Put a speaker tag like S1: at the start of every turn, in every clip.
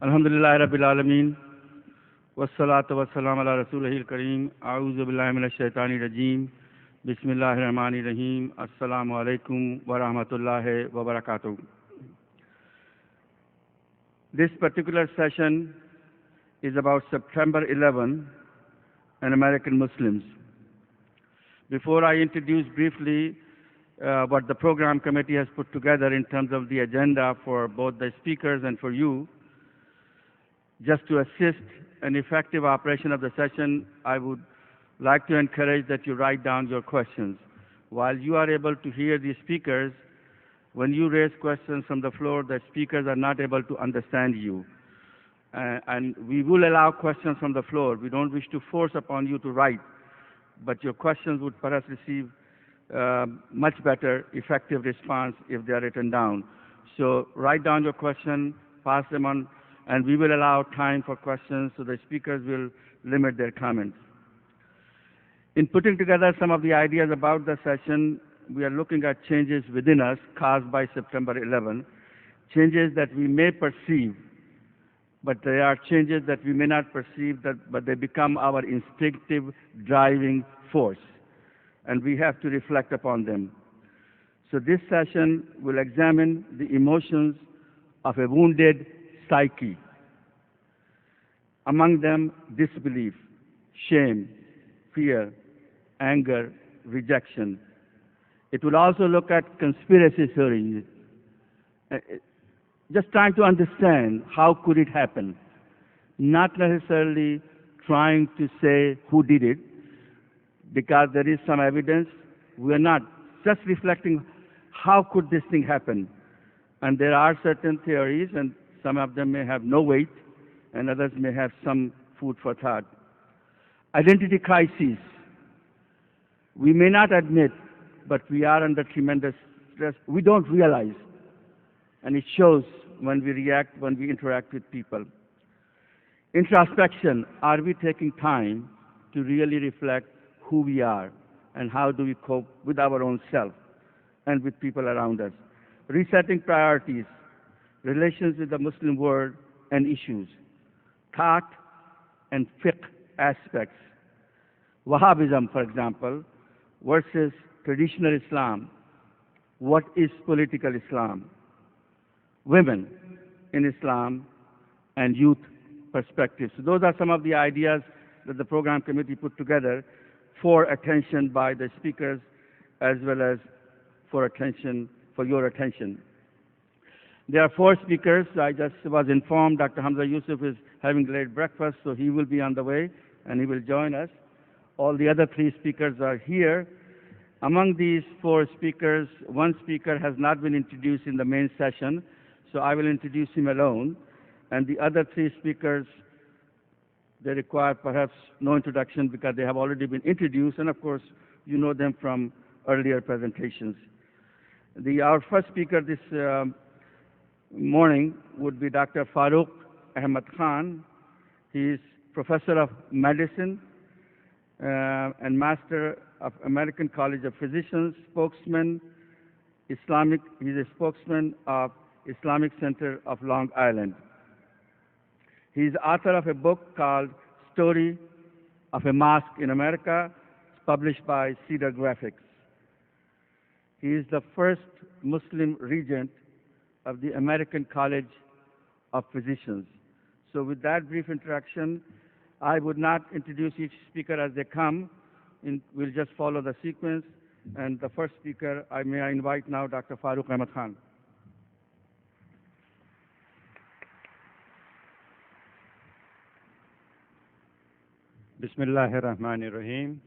S1: Alhamdulillah Rabbil Alameen. Wassalatu wassalam ala Rasulihil Kareem. A'udhu billahi minash shaitani rajeem. Bismillahir Rahmanir Rahim. Assalamu alaikum wa rahmatullahi wa barakatuh. This particular session is about September 11 and American Muslims. Before I introduce briefly what the program committee has put together in terms of the agenda for both the speakers and for you, just to assist an effective operation of the session, I would like to encourage that you write down your questions. While you are able to hear the speakers, when you raise questions from the floor, the speakers are not able to understand you. And we will allow questions from the floor. We don't wish to force upon you to write, but your questions would perhaps receive much better effective response if they are written down. So write down your question, pass them on, and we will allow time for questions so the speakers will limit their comments. In putting together some of the ideas about the session, we are looking at changes within us caused by September 11, changes that we may perceive, but they are changes that we may not perceive, but they become our instinctive driving force, and we have to reflect upon them. So this session will examine the emotions of a wounded psyche. Among them, disbelief, shame, fear, anger, rejection. It will also look at conspiracy theories, just trying to understand how could it happen, not necessarily trying to say who did it, because there is some evidence. We are not just reflecting how could this thing happen. And there are certain theories, and some of them may have no weight, and others may have some food for thought. Identity crises. We may not admit, but we are under tremendous stress. We don't realize, and it shows when we react, when we interact with people. Introspection. Are we taking time to really reflect who we are and how do we cope with our own self and with people around us? Resetting priorities, relations with the Muslim world and issues, thought and fiqh aspects. Wahhabism, for example, versus traditional Islam. What is political Islam? Women in Islam and youth perspectives. So those are some of the ideas that the program committee put together for attention by the speakers as well as for your attention. There are 4 speakers. I just was informed Dr. Hamza Yusuf is having late breakfast, so he will be on the way and he will join us. All the other 3 speakers are here. Among these 4 speakers, one speaker has not been introduced in the main session, so I will introduce him alone. And the other 3 speakers, they require perhaps no introduction because they have already been introduced, and of course, you know them from earlier presentations. Our first speaker this morning would be Dr. Farooq Ahmed Khan. He is Professor of Medicine and Master of American College of Physicians, spokesman, He's a spokesman of Islamic Center of Long Island. He is author of a book called Story of a Mosque in America, published by Cedar Graphics. He is the first Muslim regent of the American College of Physicians. So with that brief introduction, I would not introduce each speaker as they come. We'll just follow the sequence. And the first speaker, I invite now Dr. Farooq Ahmed Khan.
S2: Bismillahir Rahmanir Rahim.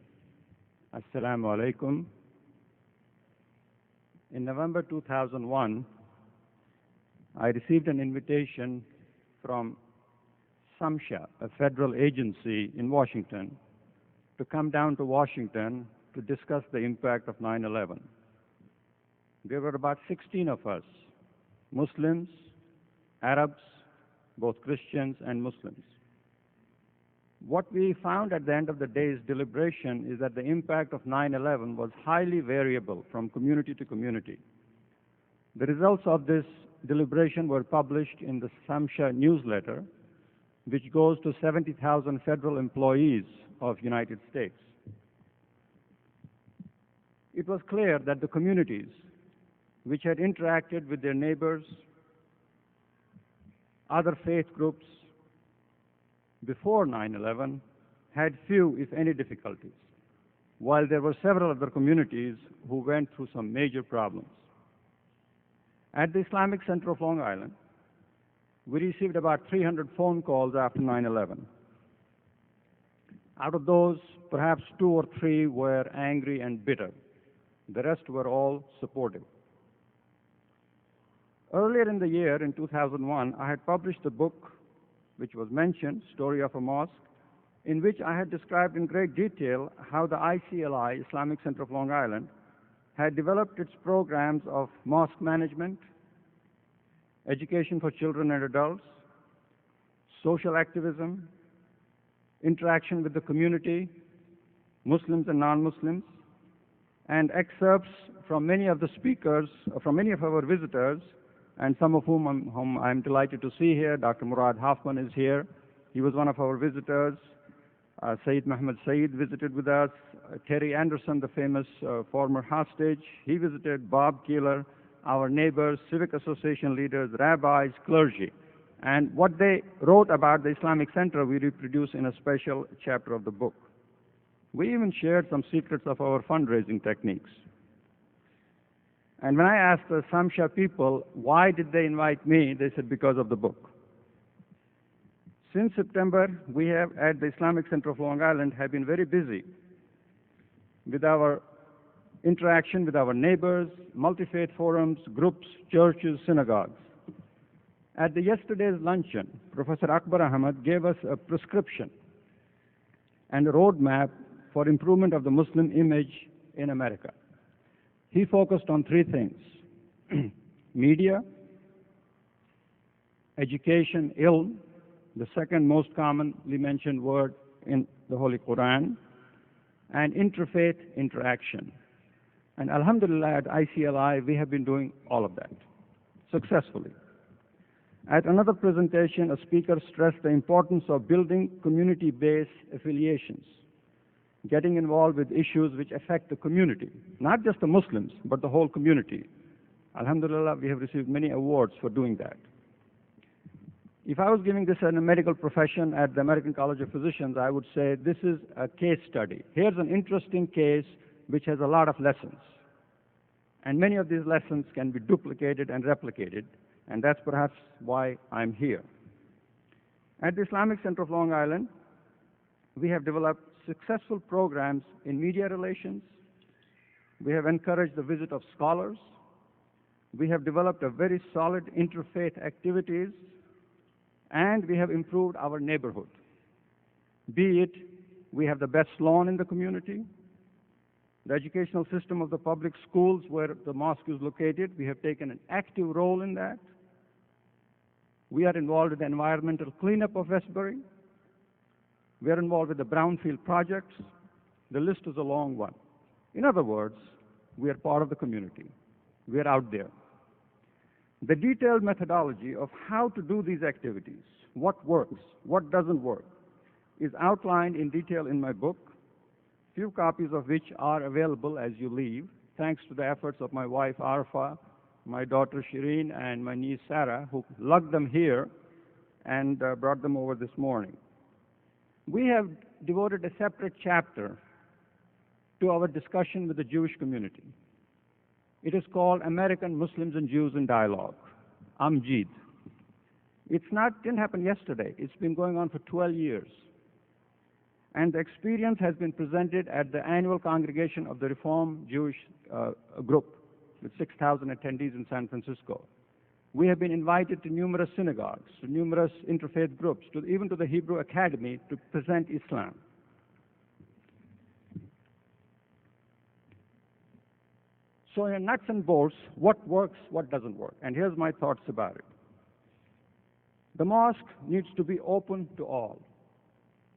S2: Assalamu alaikum. In November 2001, I received an invitation from SAMHSA, a federal agency in Washington, to come down to Washington to discuss the impact of 9/11. There were about 16 of us, Muslims, Arabs, both Christians and Muslims. What we found at the end of the day's deliberation is that the impact of 9/11 was highly variable from community to community. The results of this deliberation were published in the Samsha newsletter, which goes to 70,000 federal employees of United States. It was clear that the communities which had interacted with their neighbors, other faith groups before 9/11 had few, if any, difficulties, while there were several other communities who went through some major problems. At the Islamic Center of Long Island, we received about 300 phone calls after 9/11. Out of those, perhaps 2 or 3 were angry and bitter. The rest were all supportive. Earlier in the year, in 2001, I had published a book which was mentioned, Story of a Mosque, in which I had described in great detail how the ICLI, Islamic Center of Long Island, had developed its programs of mosque management, education for children and adults, social activism, interaction with the community, Muslims and non-Muslims, and excerpts from many of the speakers, from many of our visitors, and some of whom I'm delighted to see here. Dr. Murad Hoffman is here. He was one of our visitors. Sayyid Muhammad Saeed visited with us. Terry Anderson, the famous former hostage, he visited. Bob Keeler, our neighbors, civic association leaders, rabbis, clergy. And what they wrote about the Islamic Center, we reproduce in a special chapter of the book. We even shared some secrets of our fundraising techniques. And when I asked the Samsha people, why did they invite me, they said, because of the book. Since September, we have, at the Islamic Center of Long Island, have been very busy with our interaction with our neighbors, multi-faith forums, groups, churches, synagogues. At the yesterday's luncheon, Professor Akbar Ahmed gave us a prescription and a roadmap for improvement of the Muslim image in America. He focused on 3 things: media, education, ilm, the second most commonly mentioned word in the Holy Quran, and interfaith interaction. And alhamdulillah, at ICLI, we have been doing all of that successfully. At another presentation, a speaker stressed the importance of building community-based affiliations, getting involved with issues which affect the community, not just the Muslims, but the whole community. Alhamdulillah, we have received many awards for doing that. If I was giving this in a medical profession at the American College of Physicians, I would say this is a case study. Here's an interesting case which has a lot of lessons. And many of these lessons can be duplicated and replicated, and that's perhaps why I'm here. At the Islamic Center of Long Island, we have developed successful programs in media relations. We have encouraged the visit of scholars. We have developed a very solid interfaith activities, and we have improved our neighborhood. Be it, we have the best lawn in the community, the educational system of the public schools where the mosque is located, we have taken an active role in that. We are involved in the environmental cleanup of Westbury. We are involved with the brownfield projects. The list is a long one. In other words, we are part of the community. We are out there. The detailed methodology of how to do these activities, what works, what doesn't work, is outlined in detail in my book, few copies of which are available as you leave, thanks to the efforts of my wife Arfa, my daughter Shireen, and my niece Sarah, who lugged them here and brought them over this morning. We have devoted a separate chapter to our discussion with the Jewish community. It is called American Muslims and Jews in Dialogue, AMJID. Didn't happen yesterday. It's been going on for 12 years. And the experience has been presented at the annual congregation of the Reform Jewish group with 6,000 attendees in San Francisco. We have been invited to numerous synagogues, to numerous interfaith groups, even to the Hebrew Academy to present Islam. So in nuts and bolts, what works, what doesn't work? And here's my thoughts about it. The mosque needs to be open to all.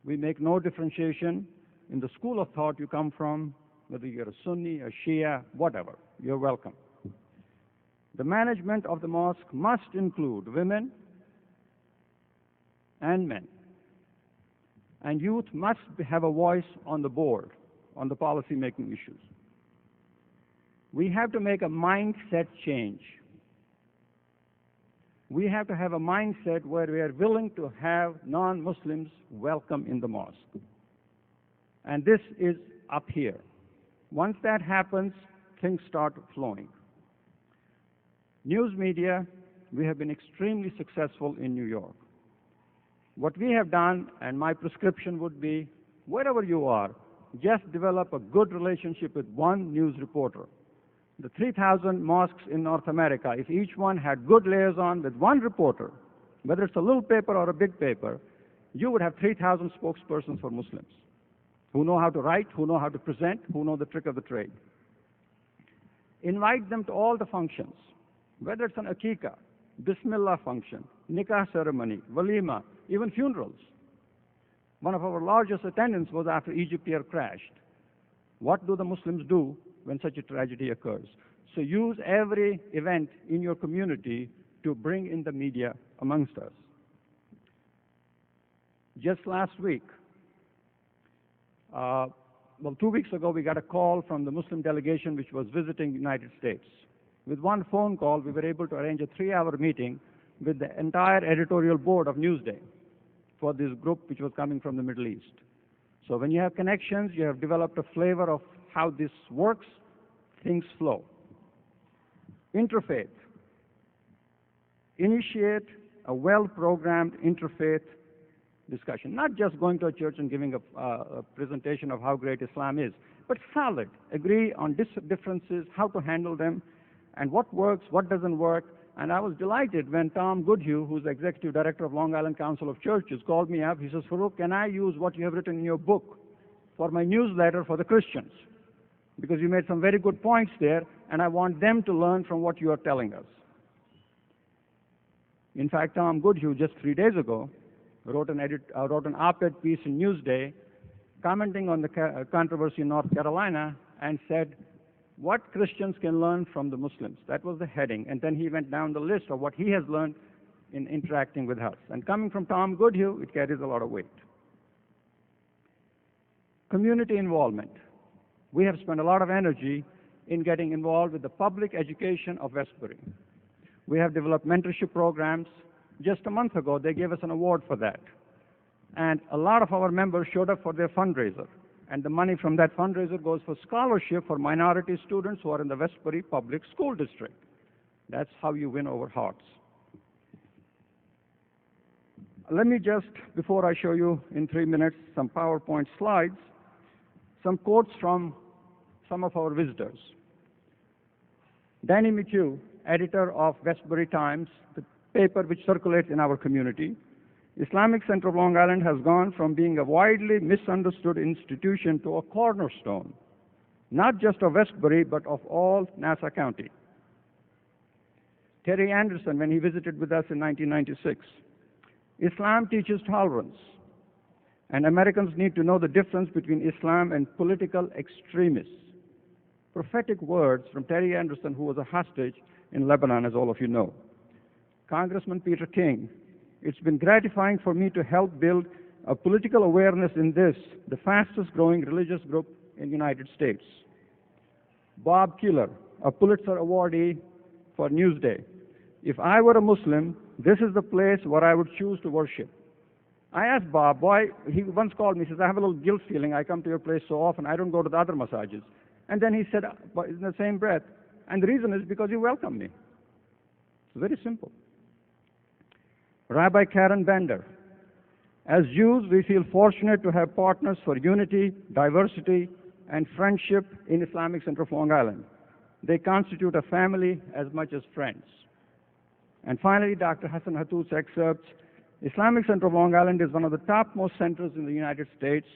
S2: We make no differentiation in the school of thought you come from, whether you're a Sunni, a Shia, whatever. You're welcome. The management of the mosque must include women and men. And youth must have a voice on the board, on the policy-making issues. We have to make a mindset change. We have to have a mindset where we are willing to have non-Muslims welcome in the mosque. And this is up here. Once that happens, things start flowing. News media, we have been extremely successful in New York. What we have done, and my prescription would be, wherever you are, just develop a good relationship with one news reporter. The 3,000 mosques in North America, if each one had good liaison with one reporter, whether it's a little paper or a big paper, you would have 3,000 spokespersons for Muslims who know how to write, who know how to present, who know the trick of the trade. Invite them to all the functions, whether it's an Aqiqah, Bismillah function, Nikah ceremony, Walima, even funerals. One of our largest attendance was after Egyptair crashed. What do the Muslims do when such a tragedy occurs? So use every event in your community to bring in the media amongst us. Just last week, 2 weeks ago, we got a call from the Muslim delegation which was visiting the United States. With one phone call, we were able to arrange a 3-hour meeting with the entire editorial board of Newsday for this group which was coming from the Middle East. So when you have connections, you have developed a flavor of how this works, things flow. Interfaith. Initiate a well-programmed interfaith discussion, not just going to a church and giving a presentation of how great Islam is, but solid. Agree on differences, how to handle them, and what works, what doesn't work. And I was delighted when Tom Goodhue, who's the executive director of Long Island Council of Churches, called me up. He says, Farooq, can I use what you have written in your book for my newsletter for the Christians? Because you made some very good points there, and I want them to learn from what you are telling us. In fact, Tom Goodhue, just 3 days ago, wrote an op-ed piece in Newsday commenting on the controversy in North Carolina and said, what Christians can learn from the Muslims. That was the heading. And then he went down the list of what he has learned in interacting with us. And coming from Tom Goodhue, it carries a lot of weight. Community involvement. We have spent a lot of energy in getting involved with the public education of Westbury. We have developed mentorship programs. Just a month ago, they gave us an award for that. And a lot of our members showed up for their fundraiser. And the money from that fundraiser goes for scholarship for minority students who are in the Westbury Public School District. That's how you win over hearts. Let me just, before I show you in 3 minutes some PowerPoint slides, some quotes from some of our visitors. Danny McHugh, editor of Westbury Times, the paper which circulates in our community, Islamic Center of Long Island has gone from being a widely misunderstood institution to a cornerstone, not just of Westbury, but of all Nassau County. Terry Anderson, when he visited with us in 1996, Islam teaches tolerance, and Americans need to know the difference between Islam and political extremists. Prophetic words from Terry Anderson, who was a hostage in Lebanon, as all of you know. Congressman Peter King, it's been gratifying for me to help build a political awareness in this, the fastest growing religious group in the United States. Bob Keeler, a Pulitzer awardee for Newsday. If I were a Muslim, this is the place where I would choose to worship. I asked Bob, why, he once called me, he says, I have a little guilt feeling, I come to your place so often, I don't go to the other massages. And then he said, but in the same breath, and the reason is because you welcome me. It's very simple. Rabbi Karen Bender, as Jews, we feel fortunate to have partners for unity, diversity, and friendship in Islamic Center of Long Island. They constitute a family as much as friends. And finally, Dr. Hassan Hattout's excerpts. Islamic Center of Long Island is one of the topmost centers in the United States.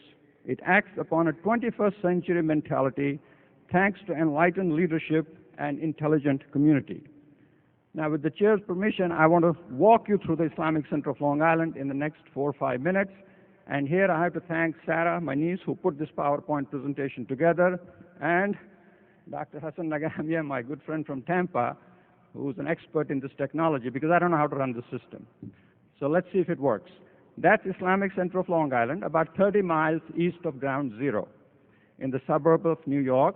S2: It acts upon a 21st century mentality thanks to enlightened leadership and intelligent community. Now, with the chair's permission, I want to walk you through the Islamic Center of Long Island in the next 4 or 5 minutes. And here I have to thank Sarah, my niece, who put this PowerPoint presentation together, and Dr. Hassan Nagamia, my good friend from Tampa, who's an expert in this technology, because I don't know how to run the system. So let's see if it works. That's Islamic Center of Long Island, about 30 miles east of Ground Zero in the suburb of New York.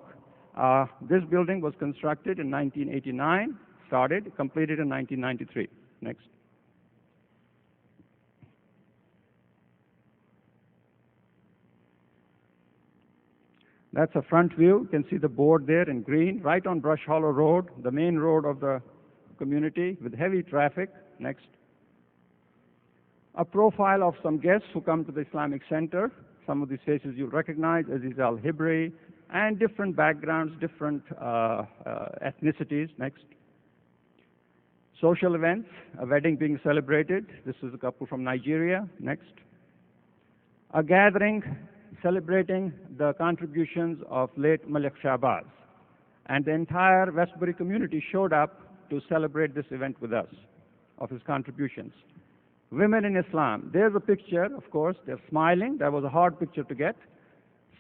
S2: This building was constructed in 1989, started, completed in 1993. Next. That's a front view. You can see the board there in green, right on Brush Hollow Road, the main road of the community with heavy traffic. Next. A profile of some guests who come to the Islamic Center. Some of these faces you'll recognize, Aziz Al-Hibri, and different backgrounds, different ethnicities. Next. Social events, a wedding being celebrated. This is a couple from Nigeria. Next. A gathering celebrating the contributions of late Malik Shahbaz. And the entire Westbury community showed up to celebrate this event with us, of his contributions. Women in Islam. There's a picture, of course. They're smiling. That was a hard picture to get.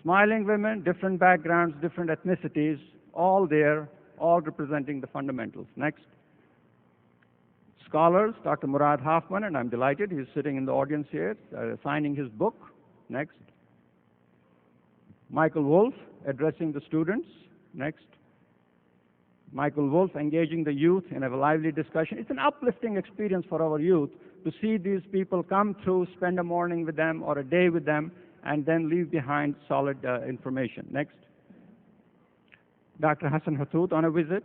S2: Smiling women, different backgrounds, different ethnicities, all there, all representing the fundamentals. Next. Scholars, Dr. Murad Hoffman, and I'm delighted he's sitting in the audience here, signing his book. Next. Michael Wolff addressing the students. Next. Michael Wolff engaging the youth in a lively discussion. It's an uplifting experience for our youth to see these people come through, spend a morning with them or a day with them, and then leave behind solid information. Next. Dr. Hassan Hathout on a visit.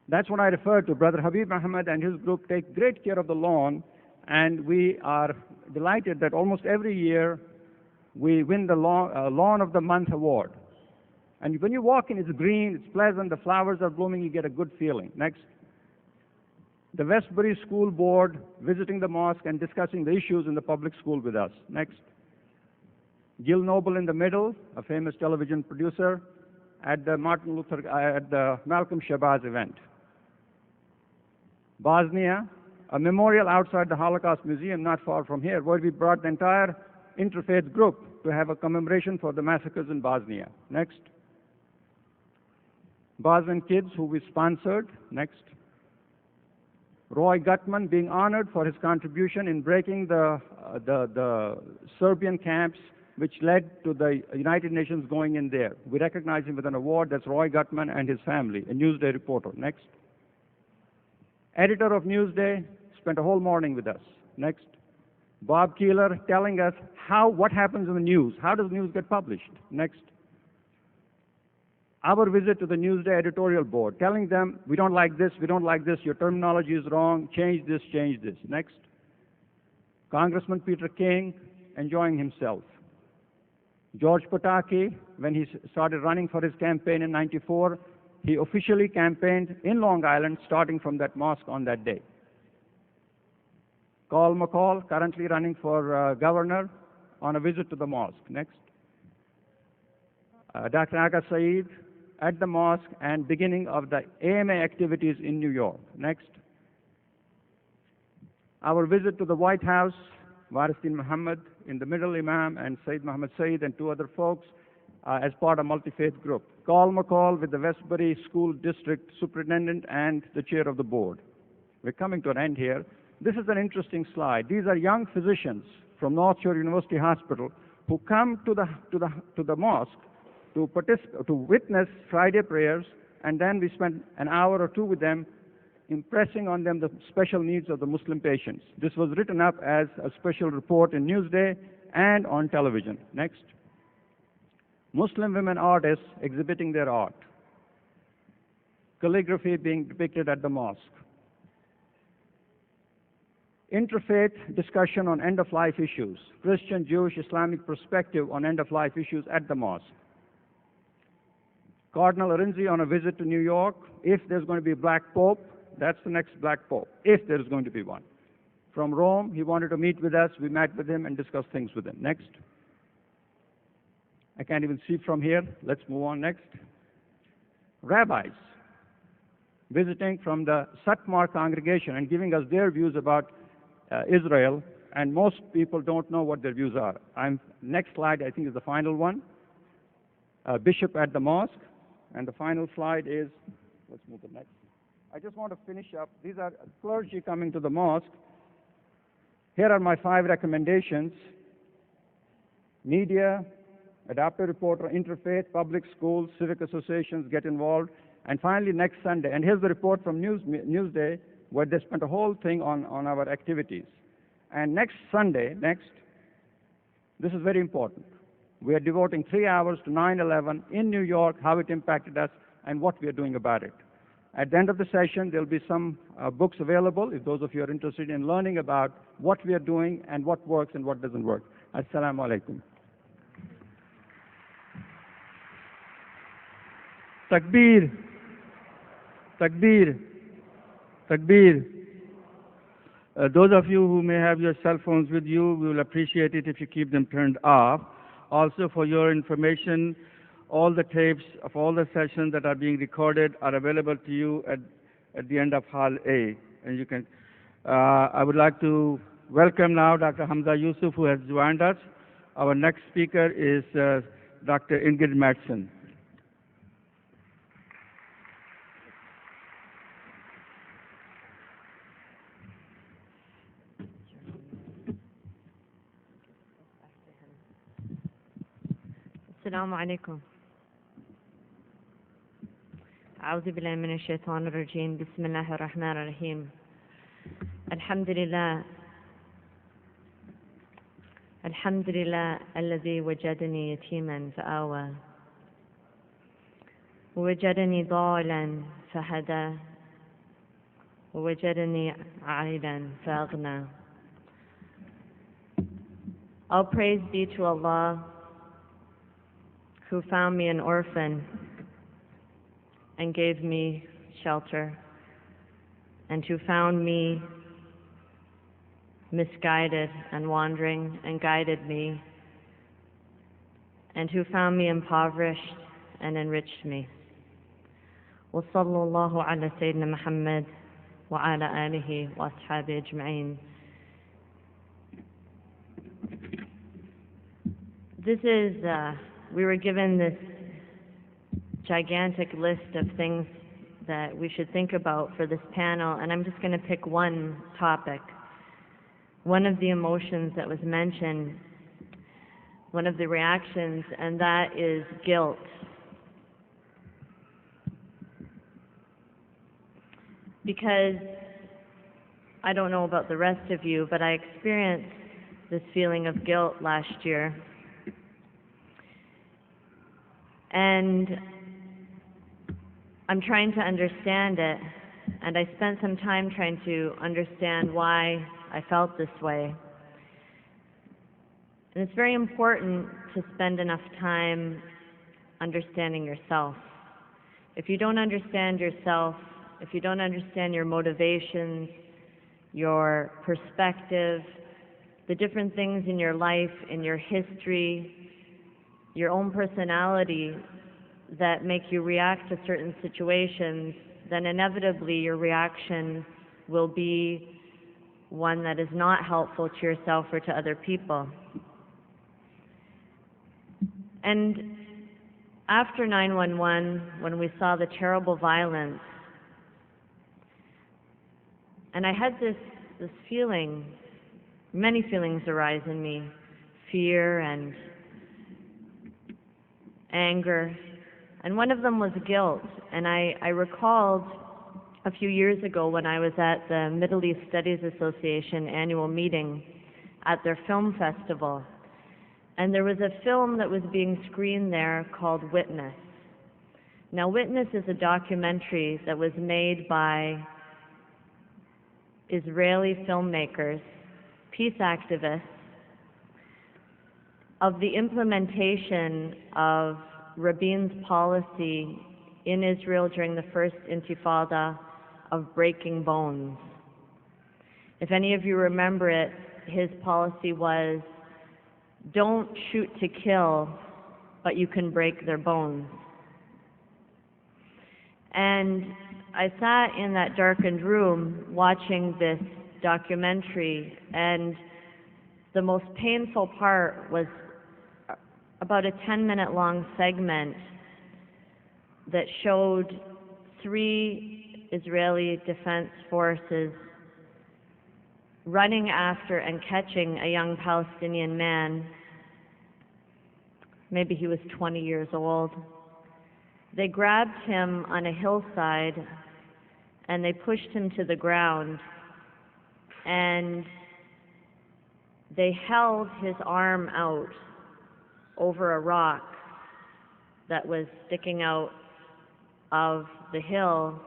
S2: That's what I refer to. Brother Habib Ahmed and his group take great care of the lawn, and we are delighted that almost every year we win the Lawn of the Month award. And when you walk in, it's green, it's pleasant, the flowers are blooming, you get a good feeling. Next. The Westbury School Board visiting the mosque and discussing the issues in the public school with us. Next. Gil Noble in the middle, a famous television producer, at the Malcolm Shahbaz event. Bosnia, a memorial outside the Holocaust Museum not far from here, where we brought the entire interfaith group to have a commemoration for the massacres in Bosnia. Next. Bosnian kids who we sponsored. Next. Roy Gutman being honored for his contribution in breaking the Serbian camps, which led to the United Nations going in there. We recognize him with an award. That's Roy Gutman and his family, a Newsday reporter. Next. Editor of Newsday spent a whole morning with us. Next. Bob Keeler telling us what happens in the news. How does news get published? Next. Our visit to the Newsday editorial board, telling them, we don't like this, your terminology is wrong, change this, change this. Next. Congressman Peter King enjoying himself. George Pataki, when he started running for his campaign in '94, he officially campaigned in Long Island, starting from that mosque on that day. Carl McCall, currently running for governor, on a visit to the mosque. Next. Dr. Aga Saeed at the mosque and beginning of the AMA activities in New York. Next. Our visit to the White House, Warisdin Muhammad in the middle, Imam, and Sayyid Muhammad Saeed and two other folks as part of a multi-faith group. Carl McCall with the Westbury School District Superintendent and the chair of the board. We're coming to an end here. This is an interesting slide. These are young physicians from North Shore University Hospital who come to the mosque to witness Friday prayers, and then we spend an hour or two with them, impressing on them the special needs of the Muslim patients. This was written up as a special report in Newsday and on television. Next. Muslim women artists exhibiting their art. Calligraphy being depicted at the mosque. Interfaith discussion on end-of-life issues. Christian, Jewish, Islamic perspective on end-of-life issues at the mosque. Cardinal Arinzi on a visit to New York. If there's going to be a black pope, that's the next black pope, if there's going to be one. From Rome, he wanted to meet with us. We met with him and discussed things with him. Next. I can't even see from here. Let's move on next. Rabbis visiting from the Satmar congregation and giving us their views about Israel, and most people don't know what their views are. Next slide, I think, is the final one. Bishop at the mosque, and the final slide is let's move to the next. I just want to finish up. These are clergy coming to the mosque. Here are my 5 recommendations. Media, adaptive reporter, interfaith, public schools, civic associations get involved. And finally, next Sunday, and here's the report from Newsday, where they spent a whole thing on our activities. And next Sunday, this is very important. We are devoting 3 hours to 9/11 in New York, how it impacted us, and what we are doing about it. At the end of the session, there will be some books available, if those of you are interested in learning about what we are doing and what works and what doesn't work. Assalamu alaikum.
S1: Takbir, takbir, takbir. Those of you who may have your cell phones with you, we will appreciate it if you keep them turned off. Also, for your information, all the tapes of all the sessions that are being recorded are available to you at the end of Hall A. And you can, I would like to welcome now Dr. Hamza Yusuf, who has joined us. Our next speaker is Dr. Ingrid Madsen.
S3: السلام عليكم. أعوذ بالله من الشيطان الرجيم. بسم الله الرحمن الرحيم. الحمد لله الذي وجدني يتيما فآوى ووجدني ضالا فهدى ووجدني عائلا فأغنى. All praise be to Allah, who found me an orphan and gave me shelter, and who found me misguided and wandering and guided me, and who found me impoverished and enriched me. وصلى الله على سيدنا محمد وعلى آله وأصحابه أجمعين. We were given this gigantic list of things that we should think about for this panel, and I'm just going to pick one topic. One of the emotions that was mentioned, one of the reactions, and that is guilt. Because I don't know about the rest of you, but I experienced this feeling of guilt last year. And I'm trying to understand it, and I spent some time trying to understand why I felt this way. And it's very important to spend enough time understanding yourself. If you don't understand yourself, if you don't understand your motivations, your perspective, the different things in your life, in your history, your own personality that make you react to certain situations, then inevitably your reaction will be one that is not helpful to yourself or to other people. And after 9/11, when we saw the terrible violence, and I had this feeling, many feelings arise in me, fear and anger, and one of them was guilt. And I recalled a few years ago when I was at the Middle East Studies Association annual meeting at their film festival, and there was a film that was being screened there called Witness. Now, Witness is a documentary that was made by Israeli filmmakers, peace activists, of the implementation of Rabin's policy in Israel during the first Intifada of breaking bones. If any of you remember it, his policy was, don't shoot to kill, but you can break their bones. And I sat in that darkened room watching this documentary, and the most painful part was about a 10-minute long segment that showed 3 Israeli Defense Forces running after and catching a young Palestinian man. Maybe he was 20 years old. They grabbed him on a hillside and they pushed him to the ground, and they held his arm out over a rock that was sticking out of the hill,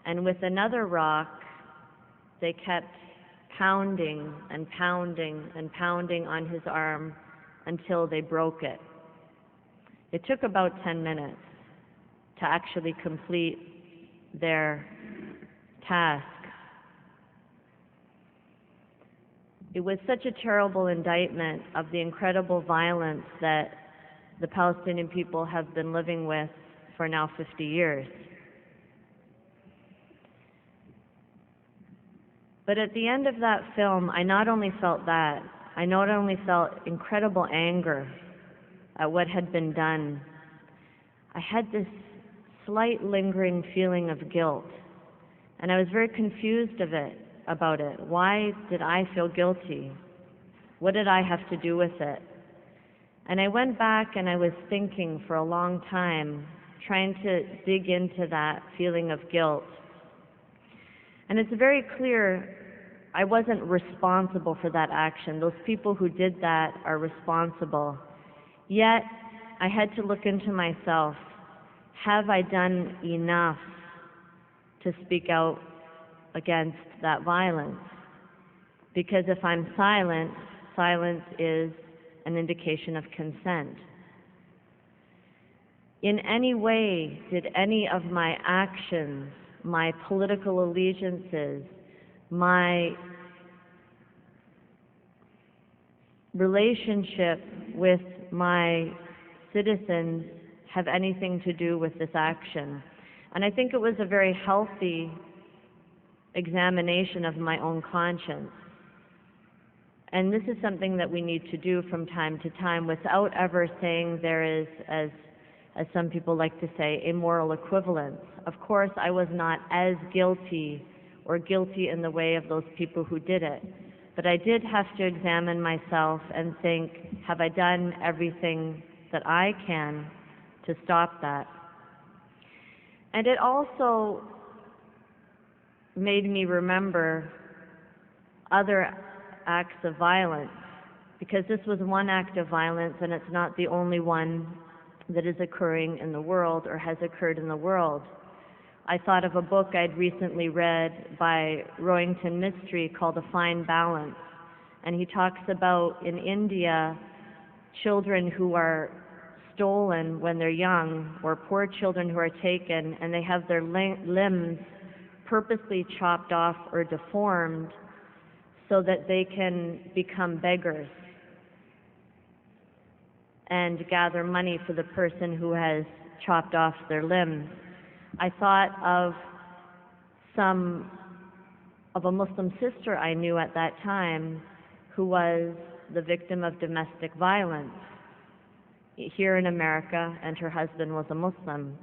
S3: and with another rock they kept pounding and pounding and pounding on his arm until they broke it. It took about 10 minutes to actually complete their task. It was such a terrible indictment of the incredible violence that the Palestinian people have been living with for now 50 years. But at the end of that film, I not only felt that, I not only felt incredible anger at what had been done, I had this slight lingering feeling of guilt. And I was very confused about it. Why did I feel guilty? What did I have to do with it? And I went back and I was thinking for a long time, trying to dig into that feeling of guilt. And it's very clear I wasn't responsible for that action. Those people who did that are responsible. Yet, I had to look into myself. Have I done enough to speak out against that violence? Because if I'm silent, silence is an indication of consent. In any way, did any of my actions, my political allegiances, my relationship with my citizens have anything to do with this action? And I think it was a very healthy examination of my own conscience. And this is something that we need to do from time to time without ever saying there is, as some people like to say, a moral equivalence. Of course, I was not as guilty or guilty in the way of those people who did it. But I did have to examine myself and think, have I done everything that I can to stop that? And it also made me remember other acts of violence, because this was one act of violence and it's not the only one that is occurring in the world or has occurred in the world. I thought of a book I'd recently read by Royington Mistry called A Fine Balance, and he talks about in India children who are stolen when they're young, or poor children who are taken and they have their limbs purposely chopped off or deformed so that they can become beggars and gather money for the person who has chopped off their limbs. I thought of a Muslim sister I knew at that time who was the victim of domestic violence here in America, and her husband was a Muslim.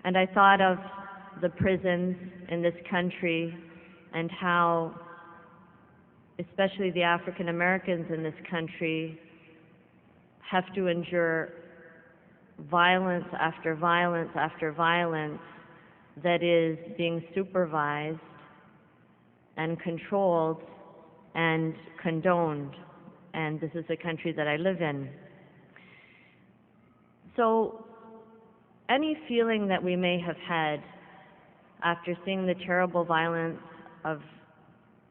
S3: And I thought of the prisons in this country and how, especially the African Americans in this country, have to endure violence after violence after violence that is being supervised and controlled and condoned. And this is the country that I live in. So any feeling that we may have had after seeing the terrible violence of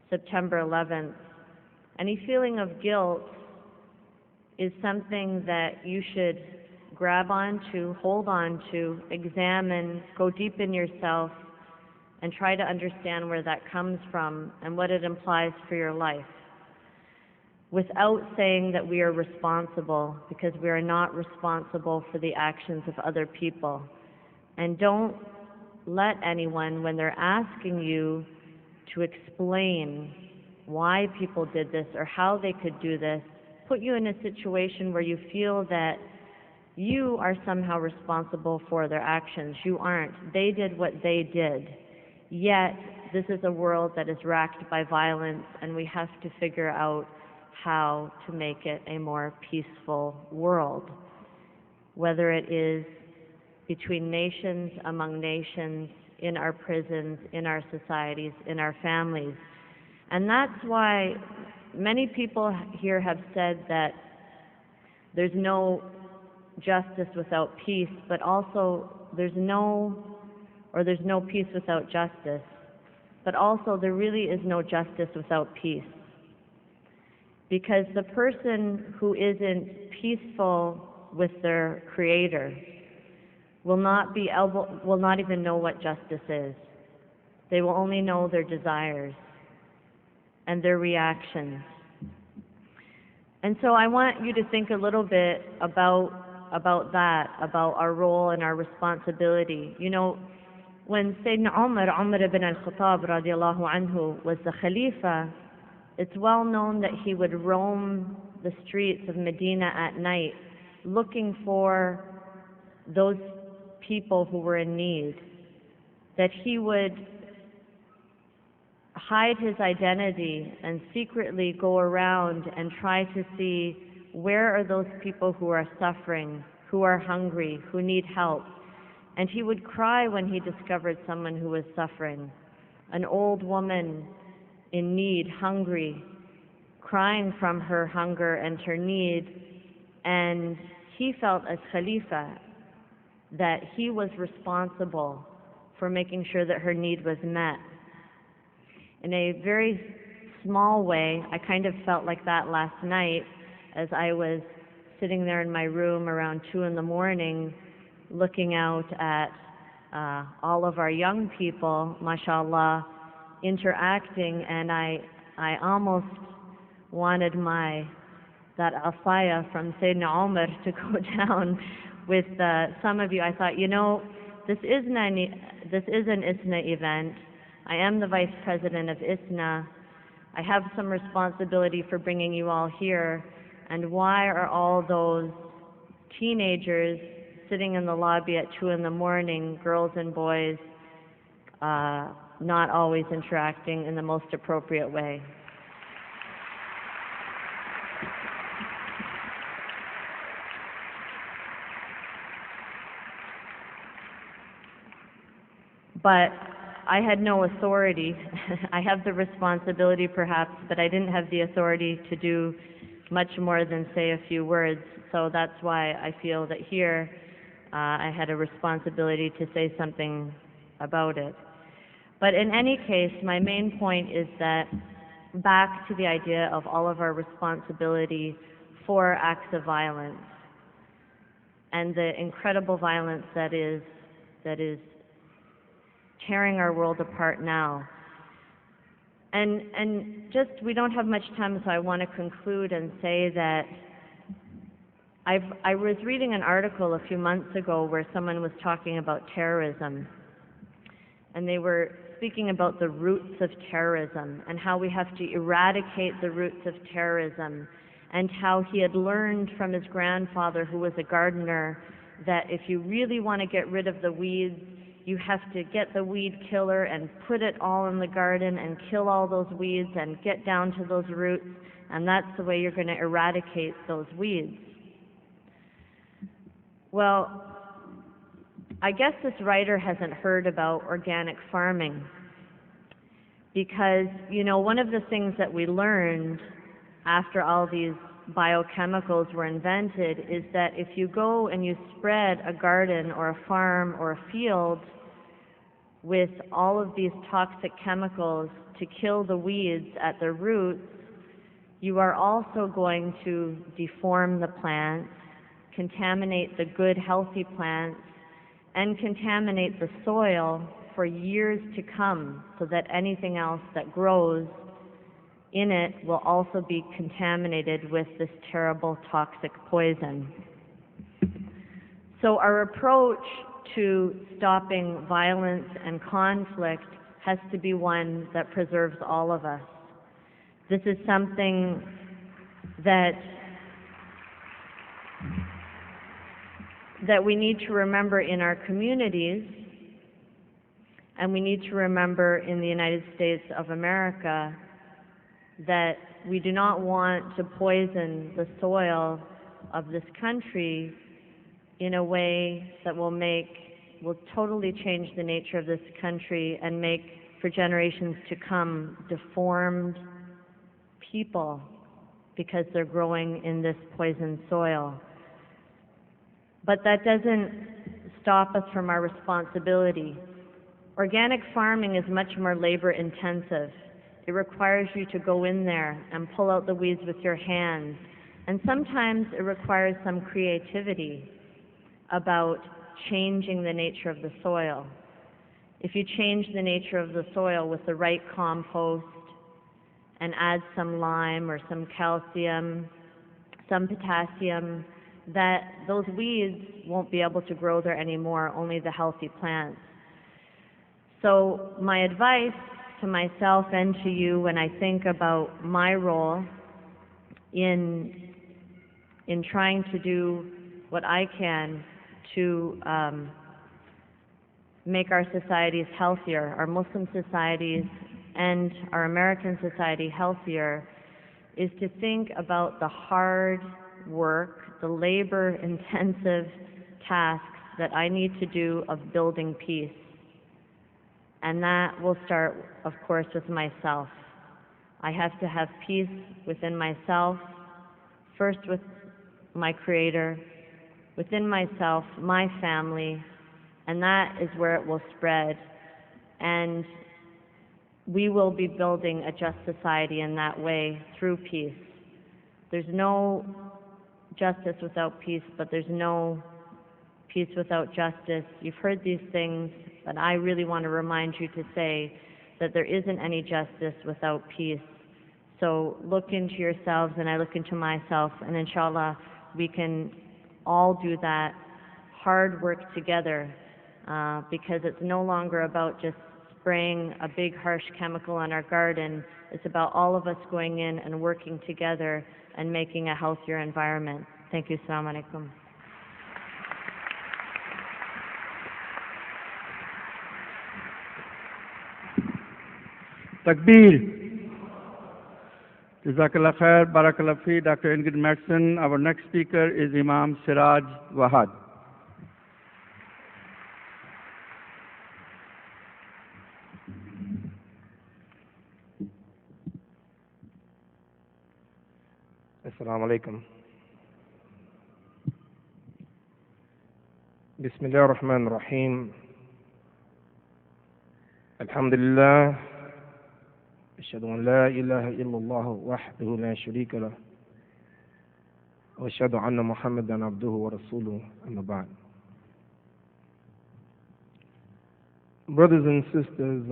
S3: September 11th, any feeling of guilt is something that you should grab onto, hold on to, examine, go deep in yourself, and try to understand where that comes from and what it implies for your life, without saying that we are responsible, because we are not responsible for the actions of other people. And don't let anyone, when they're asking you to explain why people did this or how they could do this, put you in a situation where you feel that you are somehow responsible for their actions. You aren't. They did what they did. Yet, this is a world that is racked by violence, and we have to figure out how to make it a more peaceful world. Whether it is between nations, among nations, in our prisons, in our societies, in our families. And that's why many people here have said that there's no justice without peace, but also there's no peace without justice, but also there really is no justice without peace. Because the person who isn't peaceful with their Creator will not even know what justice is. They will only know their desires and their reactions. And so I want you to think a little bit about that, about our role and our responsibility. You know, when Sayyidina Umar ibn al-Khattab radiallahu anhu was the Khalifa, it's well known that he would roam the streets of Medina at night looking for those people who were in need, that he would hide his identity and secretly go around and try to see where are those people who are suffering, who are hungry, who need help. And he would cry when he discovered someone who was suffering, an old woman in need, hungry, crying from her hunger and her need. And he felt as Khalifa that he was responsible for making sure that her need was met. In a very small way, I kind of felt like that last night as I was sitting there in my room around 2 in the morning looking out at all of our young people, mashallah, interacting, and I almost wanted that asaya from Sayyidina Umar to go down with some of you. I thought, you know, this is an ISNA event. I am the Vice President of ISNA. I have some responsibility for bringing you all here. And why are all those teenagers sitting in the lobby at 2 in the morning, girls and boys, not always interacting in the most appropriate way? But I had no authority. I have the responsibility perhaps, but I didn't have the authority to do much more than say a few words. So that's why I feel that here I had a responsibility to say something about it. But in any case, my main point is that back to the idea of all of our responsibility for acts of violence and the incredible violence that is tearing our world apart now. And just, we don't have much time, so I want to conclude and say that I was reading an article a few months ago where someone was talking about terrorism, and they were speaking about the roots of terrorism and how we have to eradicate the roots of terrorism, and how he had learned from his grandfather, who was a gardener, that if you really want to get rid of the weeds, you have to get the weed killer and put it all in the garden and kill all those weeds and get down to those roots, and that's the way you're going to eradicate those weeds. Well, I guess this writer hasn't heard about organic farming, because, you know, one of the things that we learned after all these biochemicals were invented is that if you go and you spread a garden or a farm or a field with all of these toxic chemicals to kill the weeds at the roots, you are also going to deform the plants, contaminate the good, healthy plants, and contaminate the soil for years to come, so that anything else that grows in it will also be contaminated with this terrible toxic poison. So our approach to stopping violence and conflict has to be one that preserves all of us. This is something that that we need to remember in our communities, and we need to remember in the United States of America, that we do not want to poison the soil of this country in a way that will totally change the nature of this country and make, for generations to come, deformed people because they're growing in this poisoned soil. But that doesn't stop us from our responsibility. Organic farming is much more labor intensive. It requires you to go in there and pull out the weeds with your hands. And sometimes it requires some creativity about changing the nature of the soil. If you change the nature of the soil with the right compost and add some lime or some calcium, some potassium, that those weeds won't be able to grow there anymore, only the healthy plants. So my advice to myself and to you when I think about my role in trying to do what I can to make our societies healthier, our Muslim societies and our American society healthier, is to think about the hard work, the labor-intensive tasks that I need to do of building peace. And that will start, of course, with myself. I have to have peace within myself, first with my Creator, within myself, my family, and that is where it will spread. And we will be building a just society in that way through peace. There's no justice without peace, but there's no peace without justice. You've heard these things, but I really want to remind you to say that there isn't any justice without peace. So look into yourselves, and I look into myself, and inshallah we can all do that hard work together, because it's no longer about just spraying a big harsh chemical on our garden. It's about all of us going in and working together and making a healthier environment. Thank you. Assalamu alaikum.
S1: Takbir. Jazakallah khair, barakallah fi, Dr. Ingrid Mattson. Our next speaker is Imam Siraj Wahad.
S4: Assalamu alaikum. Bismillah ar-Rahman ar-Rahim. Alhamdulillah. أشهد أن لا إله إلا الله وحده لا شريك له وأشهد أن محمدا عبده ورسوله أما بعد. Brothers and sisters,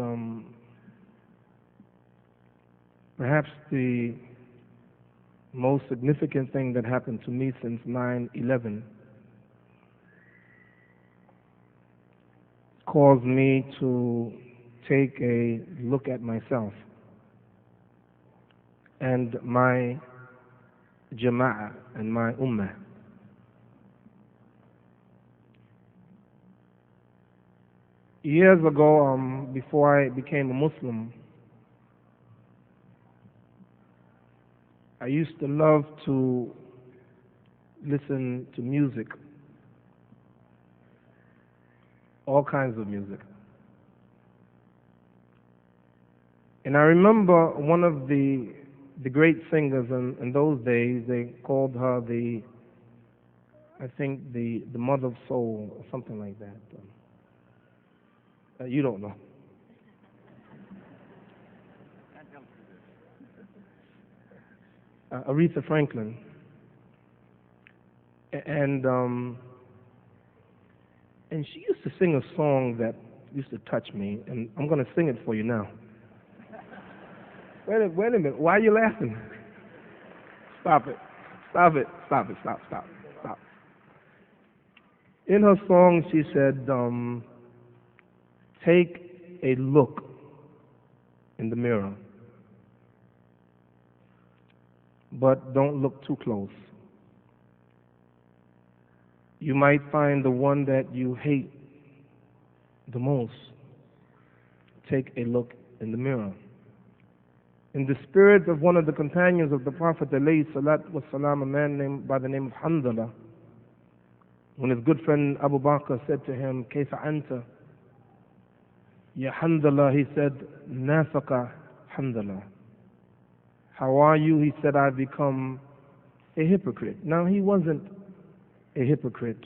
S4: perhaps the most significant thing that happened to me since 9/11 caused me to take a look at myself and my jama'ah and my ummah. Years ago, before I became a Muslim, I used to love to listen to music, all kinds of music. And I remember one of the great singers in those days, they called her the mother of soul or something like that. You don't know. Aretha Franklin. And she used to sing a song that used to touch me, and I'm going to sing it for you now. Wait a minute. Why are you laughing? Stop it. Stop. In her song, she said, take a look in the mirror, but don't look too close. you might find the one that you hate the most. Take a look in the mirror. In the spirit of one of the companions of the Prophet ﷺ, a man named by the name of Hamdallah, when his good friend Abu Bakr said to him, Kayfa anta? Ya Hamdallah, he said, Nafaqa Hamdallah. How are you? He said, I've become a hypocrite. Now, he wasn't a hypocrite,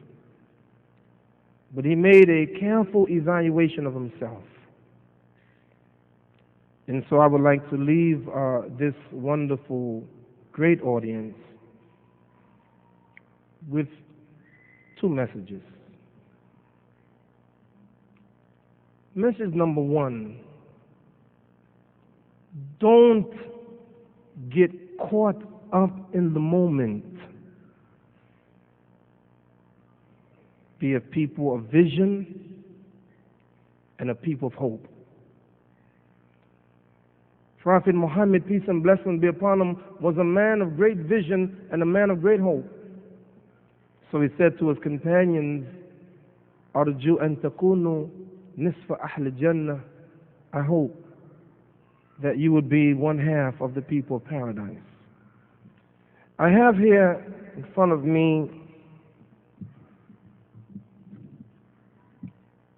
S4: but he made a careful evaluation of himself. And so I would like to leave this wonderful, great audience with two messages. Message number one, don't get caught up in the moment. Be a people of vision and a people of hope. Prophet Muhammad, peace and blessings be upon him, was a man of great vision and a man of great hope. So he said to his companions, Arju an takunu nisfa ahl jannah. I hope that you would be one half of the people of paradise. I have here in front of me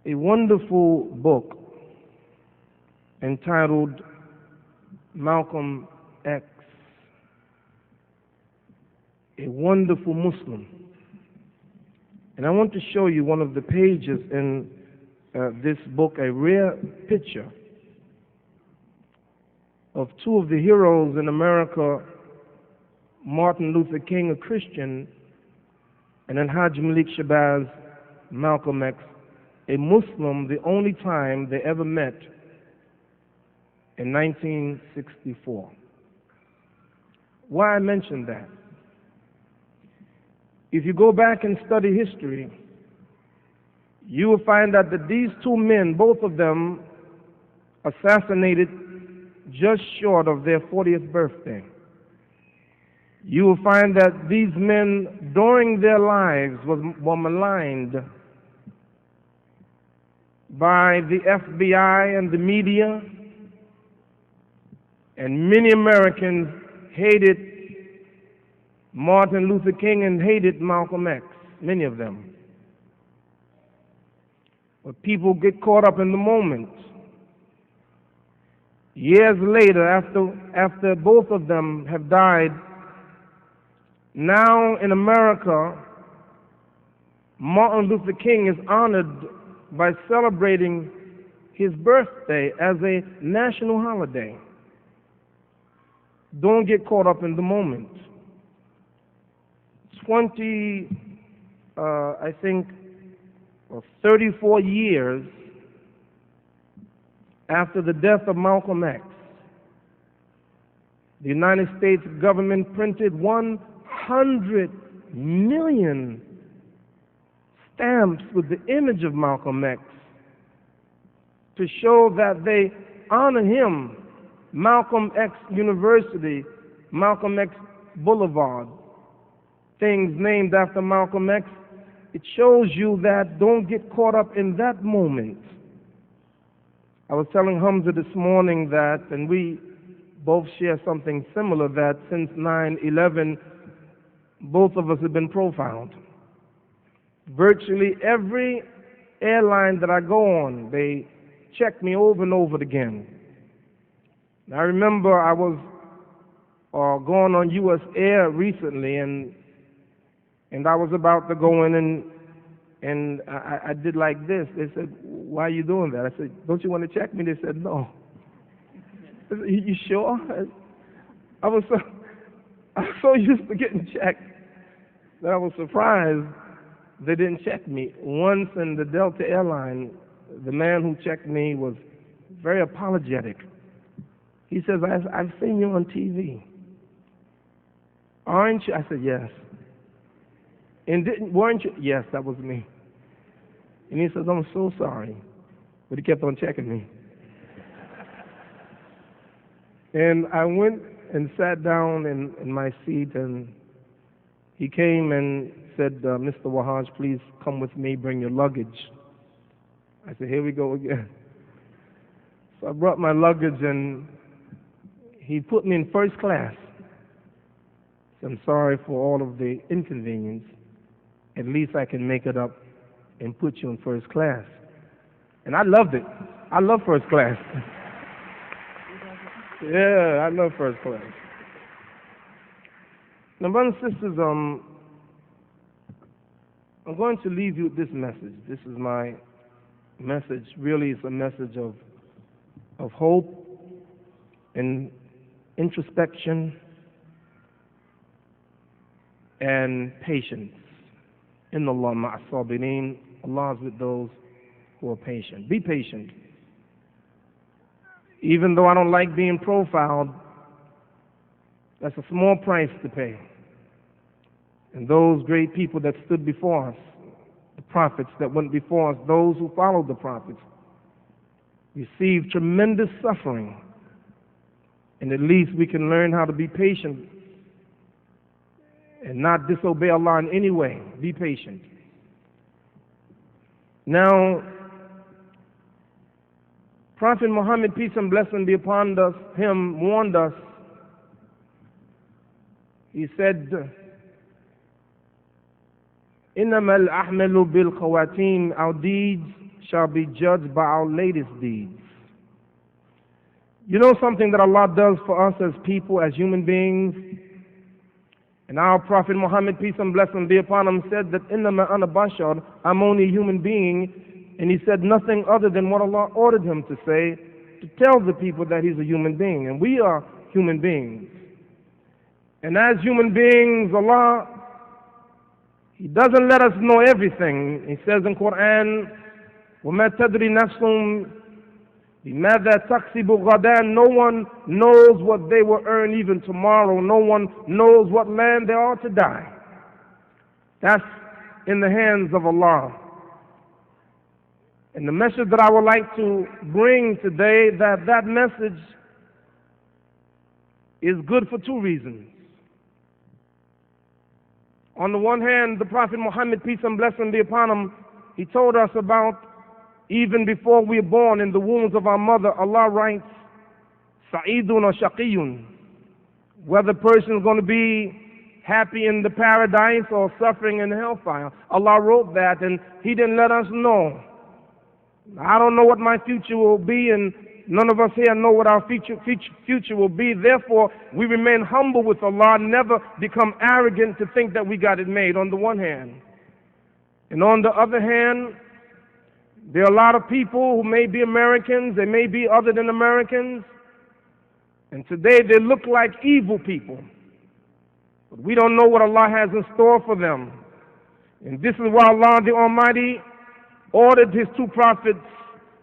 S4: a wonderful book entitled Malcolm X, a wonderful Muslim. And I want to show you one of the pages in this book, a rare picture of two of the heroes in America, Martin Luther King, a Christian, and then Haji Malik Shabazz, Malcolm X, a Muslim, the only time they ever met in 1964. Why I mention that? If you go back and study history, you will find out that these two men, both of them, assassinated just short of their 40th birthday. You will find that these men, during their lives, were maligned by the FBI and the media, and many Americans hated Martin Luther King and hated Malcolm X, many of them. But people get caught up in the moment. Years later, after both of them have died, now in America, Martin Luther King is honored by celebrating his birthday as a national holiday. Don't get caught up in the moment. 34 years after the death of Malcolm X, the United States government printed 100 million stamps with the image of Malcolm X to show that they honor him. Malcolm X University, Malcolm X Boulevard, things named after Malcolm X. It shows you that don't get caught up in that moment. I was telling Hamza this morning that, and we both share something similar, that since 9/11, both of us have been profiled. Virtually every airline that I go on, they check me over and over again. I remember I was going on U.S. Air recently, and I was about to go in, and I did like this. They said, "Why are you doing that?" I said, "Don't you want to check me?" They said, "No." I said, "You sure?" I was so used to getting checked that I was surprised they didn't check me. Once in the Delta airline, the man who checked me was very apologetic. He says, "I've seen you on TV. Aren't you?" I said, "Yes." "And weren't you?" "Yes, that was me." And he says, "I'm so sorry." But he kept on checking me. And I went and sat down in my seat, and he came and said, Mr. Wahaj, please come with me, bring your luggage. I said, here we go again. So I brought my luggage, and he put me in first class. So I'm sorry for all of the inconvenience. At least I can make it up and put you in first class. And I loved it. I love first class. Yeah, I love first class. Now, brothers and sisters, I'm going to leave you with this message. This is my message. Really, it's a message of hope and introspection and patience. Inna Allah ma'a sabirin. Allah is with those who are patient. Be patient. Even though I don't like being profiled, that's a small price to pay. And those great people that stood before us, the prophets that went before us, those who followed the prophets, received tremendous suffering. And at least we can learn how to be patient and not disobey Allah in any way. Be patient. Now, Prophet Muhammad, peace and blessing be upon him, warned us. He said, إِنَّمَا الْأَحْمَلُ بِالْخَوَاتِيمِ. Our deeds shall be judged by our latest deeds. You know something that Allah does for us as people, as human beings? And our Prophet Muhammad, peace and blessing be upon him, said that إِنَّمَا أَنَا بَشَرٌ, I'm only a human being. And he said nothing other than what Allah ordered him to say, to tell the people that he's a human being. And we are human beings. And as human beings, Allah, He doesn't let us know everything. He says in Quran, وَمَا تَدْرِ نَفْسٌ بِمَاذَا تَكْسِبُ غَدًا. No one knows what they will earn even tomorrow. No one knows what land they are to die. That's in the hands of Allah. And the message that I would like to bring today, that message is good for two reasons. On the one hand, the Prophet Muhammad, peace and blessing be upon him, he told us about even before we are born in the wombs of our mother, Allah writes, Sa'idun or Shaqiyun, whether the person is going to be happy in the paradise or suffering in the hellfire. Allah wrote that, and He didn't let us know. I don't know what my future will be, and none of us here know what our future will be. Therefore, we remain humble with Allah, never become arrogant to think that we got it made, on the one hand. And on the other hand, there are a lot of people who may be Americans, they may be other than Americans, and today they look like evil people. But we don't know what Allah has in store for them. And this is why Allah the Almighty ordered His two prophets,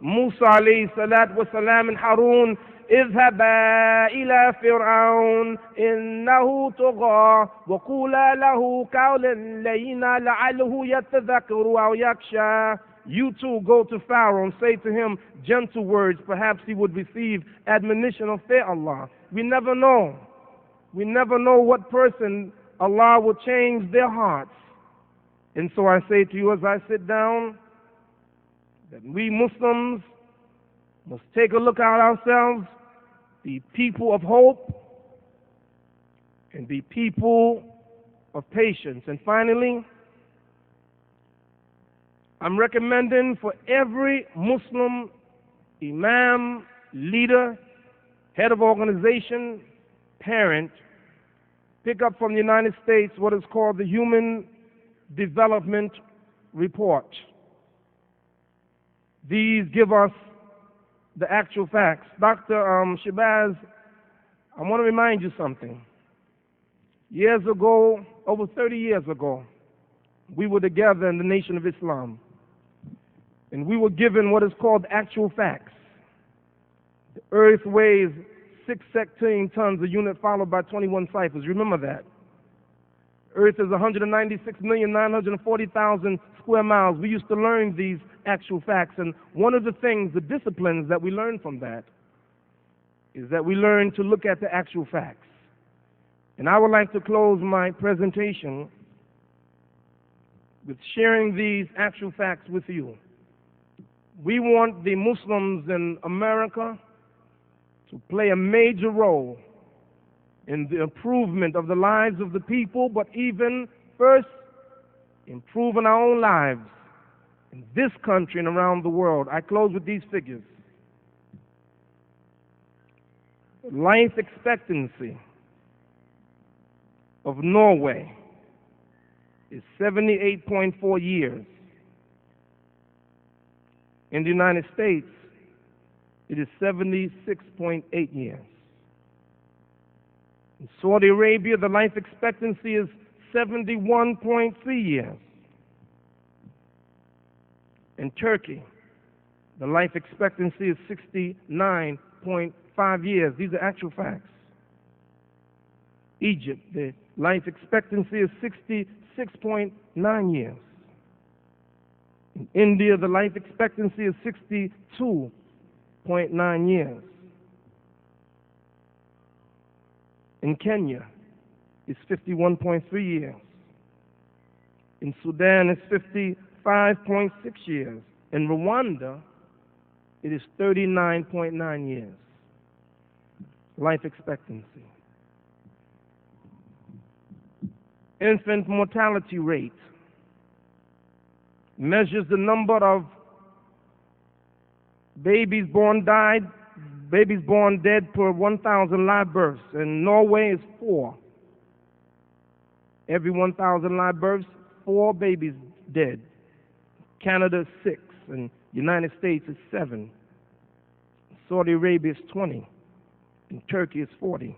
S4: Musa alayhi salatu wa salam and Harun, اذهبا إلى فرعون إنه طغى وقولا له قولا لينا لعله يتذكر أو يخشى. You too go to Pharaoh and say to him gentle words, perhaps he would receive admonition of fear Allah. We never know. We never know what person Allah will change their hearts. And so I say to you as I sit down, that we Muslims must take a look at ourselves, be people of hope, and be people of patience. And finally, I'm recommending for every Muslim imam, leader, head of organization, parent, pick up from the United States what is called the Human Development Report. These give us the actual facts. Dr. Shabazz, I want to remind you something. Years ago, over 30 years ago, we were together in the Nation of Islam, and we were given what is called actual facts. The earth weighs 6 sectillion tons a unit, followed by 21 ciphers. Remember that. Earth is 196,940,000 square miles. We used to learn these actual facts, and one of the things, the disciplines that we learn from that, is that we learn to look at the actual facts. And I would like to close my presentation with sharing these actual facts with you. We want the Muslims in America to play a major role in the improvement of the lives of the people, but even first, improving our own lives in this country and around the world. I close with these figures. Life expectancy of Norway is 78.4 years. In the United States, it is 76.8 years. In Saudi Arabia, the life expectancy is 71.3 years. In Turkey, the life expectancy is 69.5 years. These are actual facts. Egypt, the life expectancy is 66.9 years. In India, the life expectancy is 62.9 years. In Kenya, it's 51.3 years. In Sudan, it's 55.6 years. In Rwanda, it is 39.9 years. Life expectancy. Infant mortality rate measures the number of babies born dead per 1,000 live births. In Norway is 4. Every 1,000 live births, 4 babies dead. Canada is 6, and United States is 7. Saudi Arabia is 20, and Turkey is 40.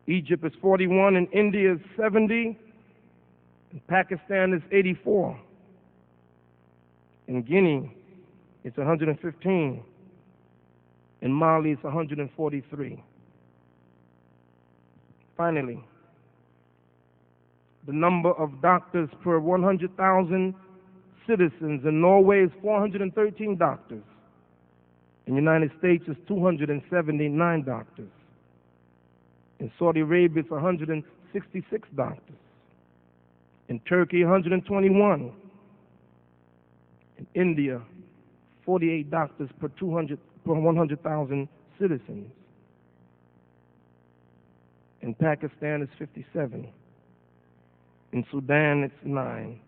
S4: Egypt is 41, and India is 70, and Pakistan is 84. In Guinea, it's 115. In Mali, it's 143. Finally, the number of doctors per 100,000 citizens in Norway is 413 doctors. In the United States, it's 279 doctors. In Saudi Arabia, it's 166 doctors. In Turkey, 121. In India, 48 doctors per 100,000 citizens. In Pakistan, it's 57. In Sudan, it's 9.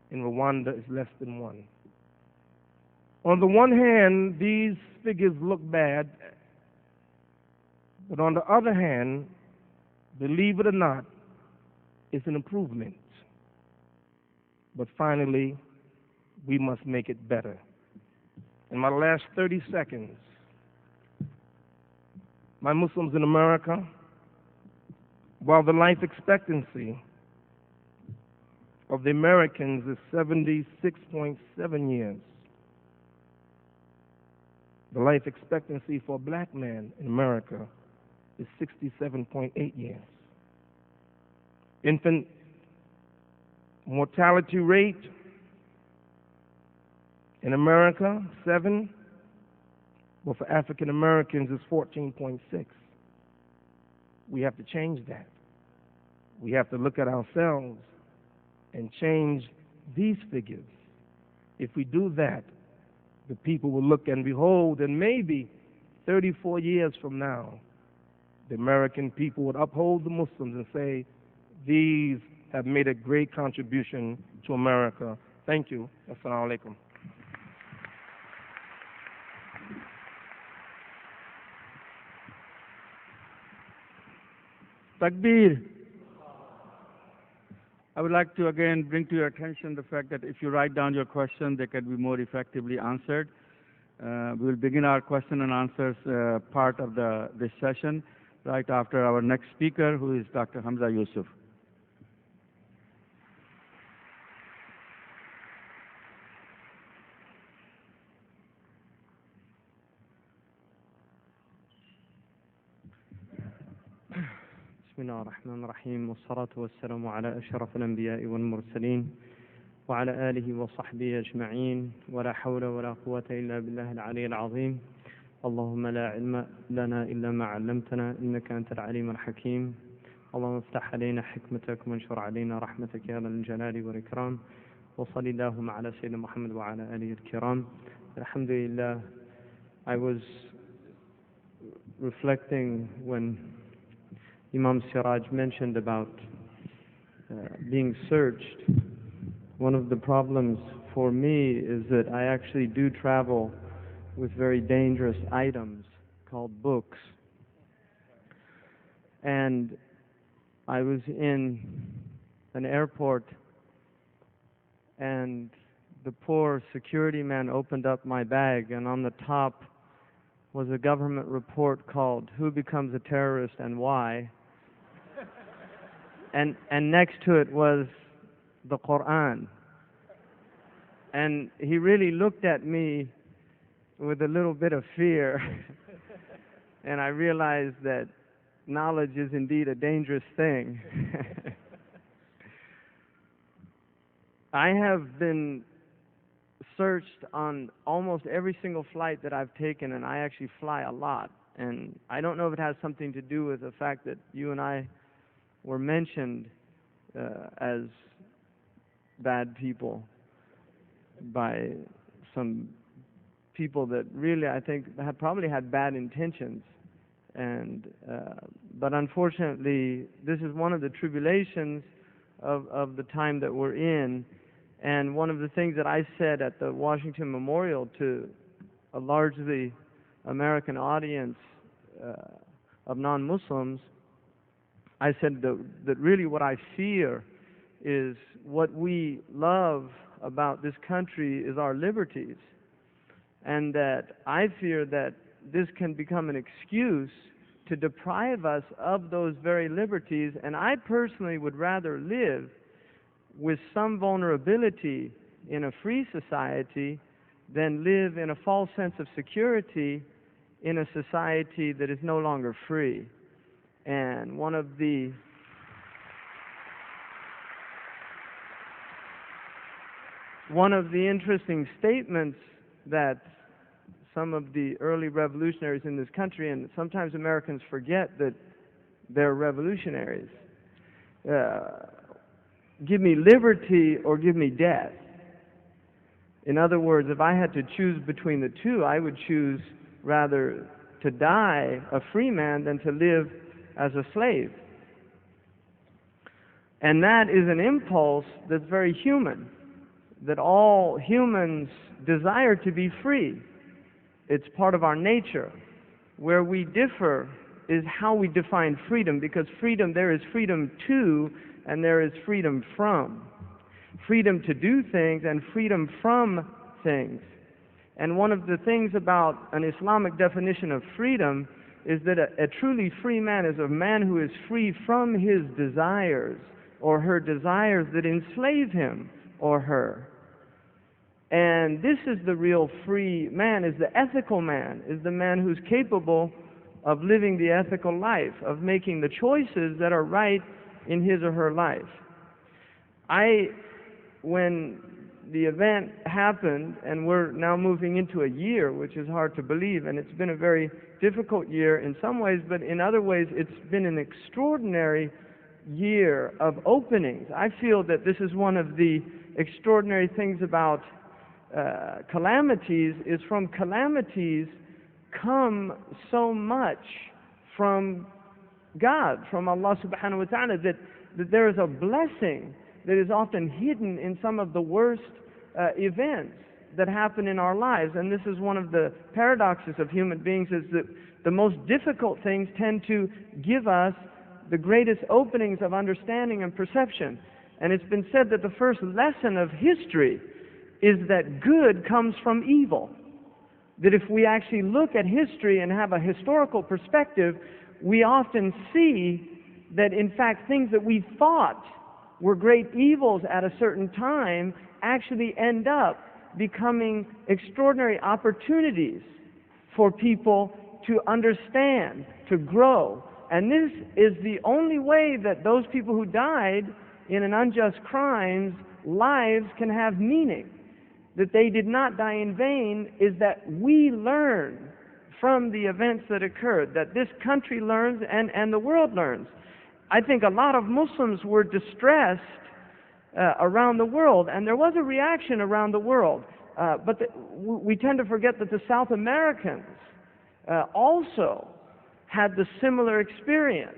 S4: In Rwanda, it's less than 1. On the one hand, these figures look bad, but on the other hand, believe it or not, it's an improvement. But finally, we must make it better. In my last 30 seconds, my Muslims in America, while the life expectancy of the Americans is 76.7 years, the life expectancy for a black man in America is 67.8 years. Infant mortality rate in America, 7, but for African Americans it's 14.6. We have to change that. We have to look at ourselves and change these figures. If we do that, the people will look and behold, and maybe 34 years from now, the American people would uphold the Muslims and say, these have made a great contribution to America. Thank you. Assalamu alaikum.
S1: Takbir. I would like to again bring to your attention the fact that if you write down your question, they can be more effectively answered. We will begin our question and answers part of this session right after our next speaker, who is Dr. Hamza Yusuf.
S5: بسم الله الرحمن الرحيم والصلاة والسلام على أشرف الأنبياء والمرسلين وعلى آله وصحبه أجمعين ولا حول ولا قوة إلا بالله العلي العظيم. اللهم لا علم لنا إلا ما علمتنا إنك أنت العليم الحكيم. اللهم افتح علينا حكمتك وانشر علينا رحمتك يا ذا الجلال والإكرام وصلى اللهم على سيدنا محمد وعلى آله الكرام. Alhamdulillah, I was reflecting when Imam Siraj mentioned about being searched. One of the problems for me is that I actually do travel with very dangerous items called books. And I was in an airport and the poor security man opened up my bag, and on the top was a government report called "Who Becomes a Terrorist and Why?" and next to it was the Quran. And he really looked at me with a little bit of fear. And I realized that knowledge is indeed a dangerous thing. I have been searched on almost every single flight that I've taken, and I actually fly a lot. And I don't know if it has something to do with the fact that you and I were mentioned as bad people by some people that really, I think, have probably had bad intentions. And but unfortunately, this is one of the tribulations of the time that we're in. And one of the things that I said at the Washington Memorial to a largely American audience of non-Muslims, I said that really what I fear is what we love about this country is our liberties. And that I fear that this can become an excuse to deprive us of those very liberties. And I personally would rather live with some vulnerability in a free society than live in a false sense of security in a society that is no longer free. And one of the interesting statements that some of the early revolutionaries in this country, and sometimes Americans forget that they're revolutionaries, give me liberty or give me death. In other words, if I had to choose between the two, I would choose rather to die a free man than to live as a slave. And that is an impulse that's very human, that all humans desire to be free. It's part of our nature. Where we differ is how we define freedom, because freedom, there is freedom to and there is freedom from. Freedom to do things and freedom from things. And one of the things about an Islamic definition of freedom is that a truly free man is a man who is free from his desires or her desires that enslave him or her. And this is the real free man, is the ethical man, is the man who's capable of living the ethical life, of making the choices that are right in his or her life. When the event happened, and we're now moving into a year, which is hard to believe, and it's been a very difficult year in some ways, but in other ways it's been an extraordinary year of openings. I feel that this is one of the extraordinary things about calamities, is from calamities come so much from God, from Allah subhanahu wa ta'ala, that there is a blessing that is often hidden in some of the worst events that happen in our lives. And this is one of the paradoxes of human beings, is that the most difficult things tend to give us the greatest openings of understanding and perception. And it's been said that the first lesson of history is that good comes from evil. That if we actually look at history and have a historical perspective, we often see that in fact things that we thought were great evils at a certain time actually end up becoming extraordinary opportunities for people to understand, to grow. And this is the only way that those people who died in an unjust crimes, lives can have meaning. That they did not die in vain is that we learn from the events that occurred, that this country learns and the world learns. I think a lot of Muslims were distressed around the world, and there was a reaction around the world. But we tend to forget that the South Americans also had the similar experience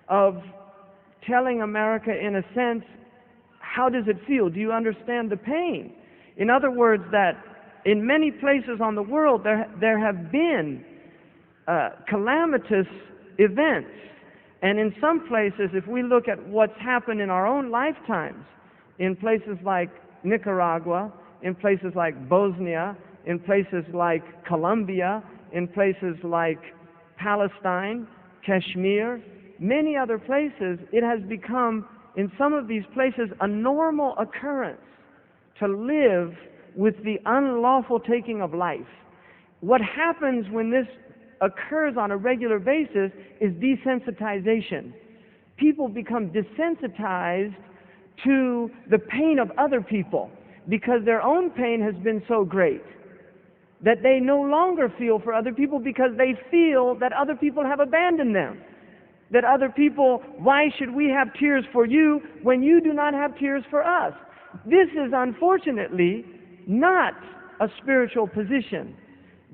S5: of telling America, in a sense, how does it feel? Do you understand the pain? In other words, that in many places on the world there have been calamitous events. And in some places, if we look at what's happened in our own lifetimes, in places like Nicaragua, in places like Bosnia, in places like Colombia, in places like Palestine, Kashmir, many other places, it has become, in some of these places, a normal occurrence to live with the unlawful taking of life. What happens when this occurs on a regular basis is desensitization. People become desensitized to the pain of other people because their own pain has been so great that they no longer feel for other people because they feel that other people have abandoned them. That other people, why should we have tears for you when you do not have tears for us? This is unfortunately not a spiritual position,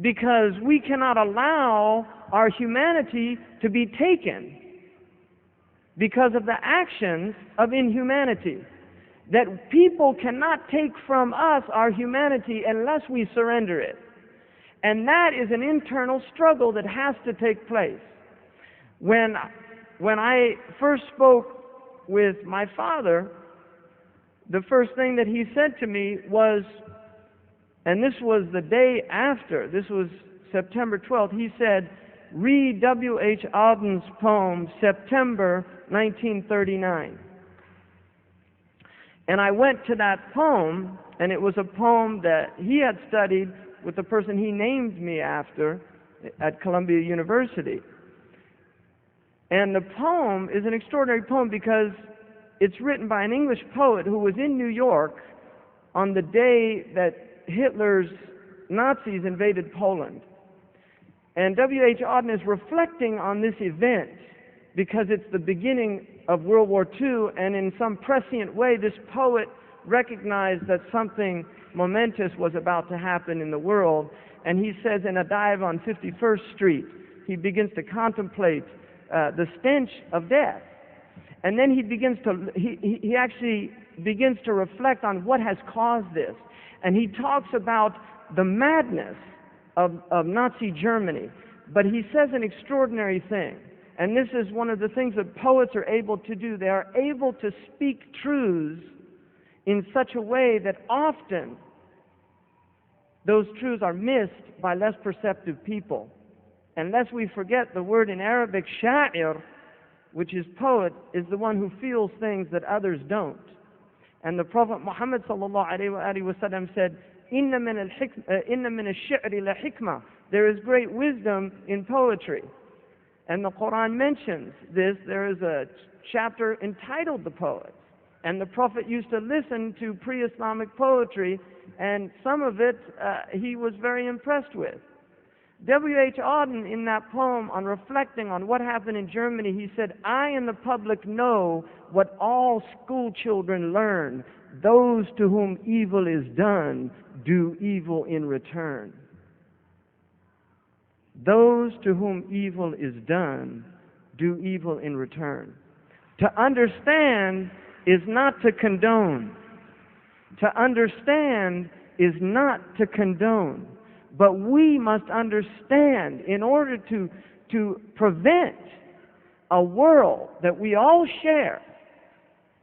S5: because we cannot allow our humanity to be taken because of the actions of inhumanity. That people cannot take from us our humanity unless we surrender it. And that is an internal struggle that has to take place. When I first spoke with my father, the first thing that he said to me was, and this was the day after, this was September 12th, he said, read W.H. Auden's poem, September 1939. And I went to that poem, and it was a poem that he had studied with the person he named me after at Columbia University. And the poem is an extraordinary poem because it's written by an English poet who was in New York on the day that Hitler's Nazis invaded Poland. And W.H. Auden is reflecting on this event because it's the beginning of World War II, and in some prescient way this poet recognized that something momentous was about to happen in the world. And he says in a dive on 51st Street, he begins to contemplate the stench of death. And then he actually begins to reflect on what has caused this. And he talks about the madness of Nazi Germany. But he says an extraordinary thing. And this is one of the things that poets are able to do. They are able to speak truths in such a way that often those truths are missed by less perceptive people. And lest we forget, the word in Arabic, sha'ir, which is poet, is the one who feels things that others don't. And the Prophet Muhammad ﷺ said, "Inna min ash-shi'ri la hikmah." There is great wisdom in poetry. And the Quran mentions this. There is a chapter entitled The Poets. And the Prophet used to listen to pre-Islamic poetry, and some of it he was very impressed with. W.H. Auden, in that poem, on reflecting on what happened in Germany, he said, "I and the public know what all school children learn. Those to whom evil is done do evil in return." Those to whom evil is done do evil in return. To understand is not to condone. To understand is not to condone. But we must understand in order to prevent a world that we all share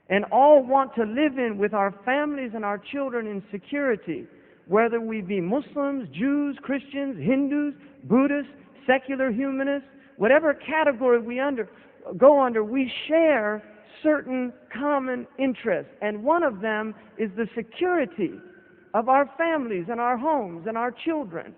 S5: and all want to live in with our families and our children in security, whether we be Muslims, Jews, Christians, Hindus, Buddhists, secular humanists, whatever category we go under, we share certain common interests. And one of them is the security of our families and our homes and our children,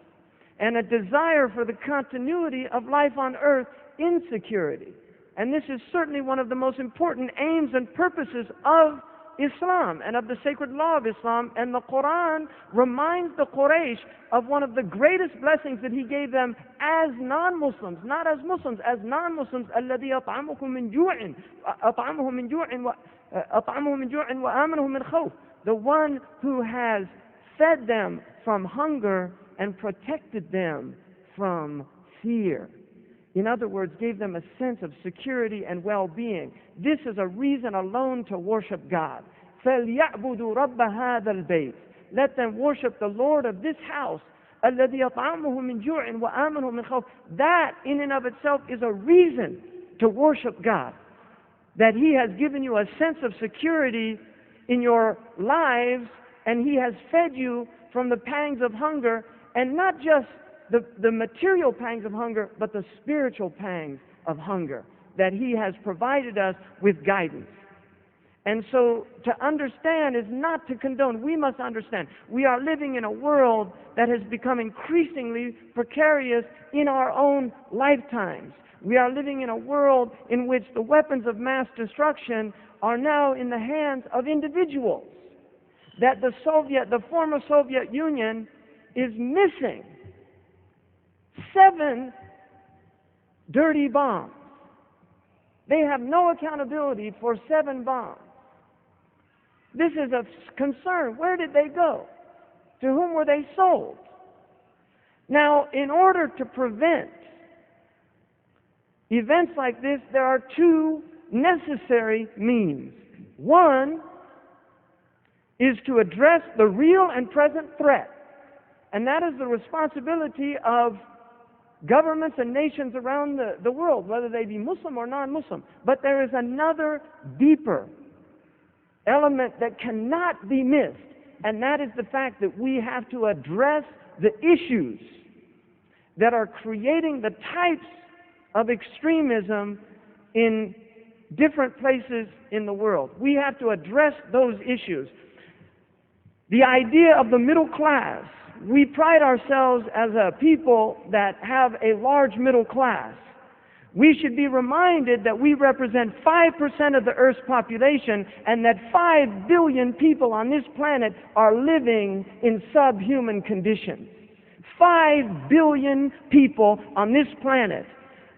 S5: and a desire for the continuity of life on earth in security. And this is certainly one of the most important aims and purposes of
S6: Islam and of the sacred law of Islam. And the Quran reminds the Quraysh of one of the greatest blessings that He gave them as non-Muslims, not as Muslims, as non-Muslims. الَّذِي أَطْعَمَهُم مِّن جُوعٍ وَآمَنَهُم مِّنْ خَوْفٍ. The one who has fed them from hunger and protected them from fear. In other words, gave them a sense of security and well-being. This is a reason alone to worship God. فَلْيَعْبُدُوا رَبَّ هَذَا الْبَيْتِ. Let them worship the Lord of this house. الَّذِي أَطْعَمَهُم مِّن جُوعٍ وَآمَنَهُم مِّنْ خَوْفٍ. That, in and of itself, is a reason to worship God. That He has given you a sense of security in your lives, and He has fed you from the pangs of hunger, and not just the material pangs of hunger, but the spiritual pangs of hunger, that He has provided us with guidance. And so to understand is not to condone. We must understand. We are living in a world that has become increasingly precarious in our own lifetimes. We are living in a world in which the weapons of mass destruction are now in the hands of individuals. That the former Soviet Union is missing 7 dirty bombs. They have no accountability for 7 bombs. This is a concern. Where did they go? To whom were they sold? Now, in order to prevent events like this, there are 2 necessary means. One is to address the real and present threat, and that is the responsibility of governments and nations around the world, whether they be Muslim or non-Muslim. But there is another deeper element that cannot be missed, and that is the fact that we have to address the issues that are creating the types of extremism in different places in the world. We have to address those issues. The idea of the middle class. We pride ourselves as a people that have a large middle class. We should be reminded that we represent 5% of the Earth's population, and that 5 billion people on this planet are living in subhuman conditions. 5 billion people on this planet.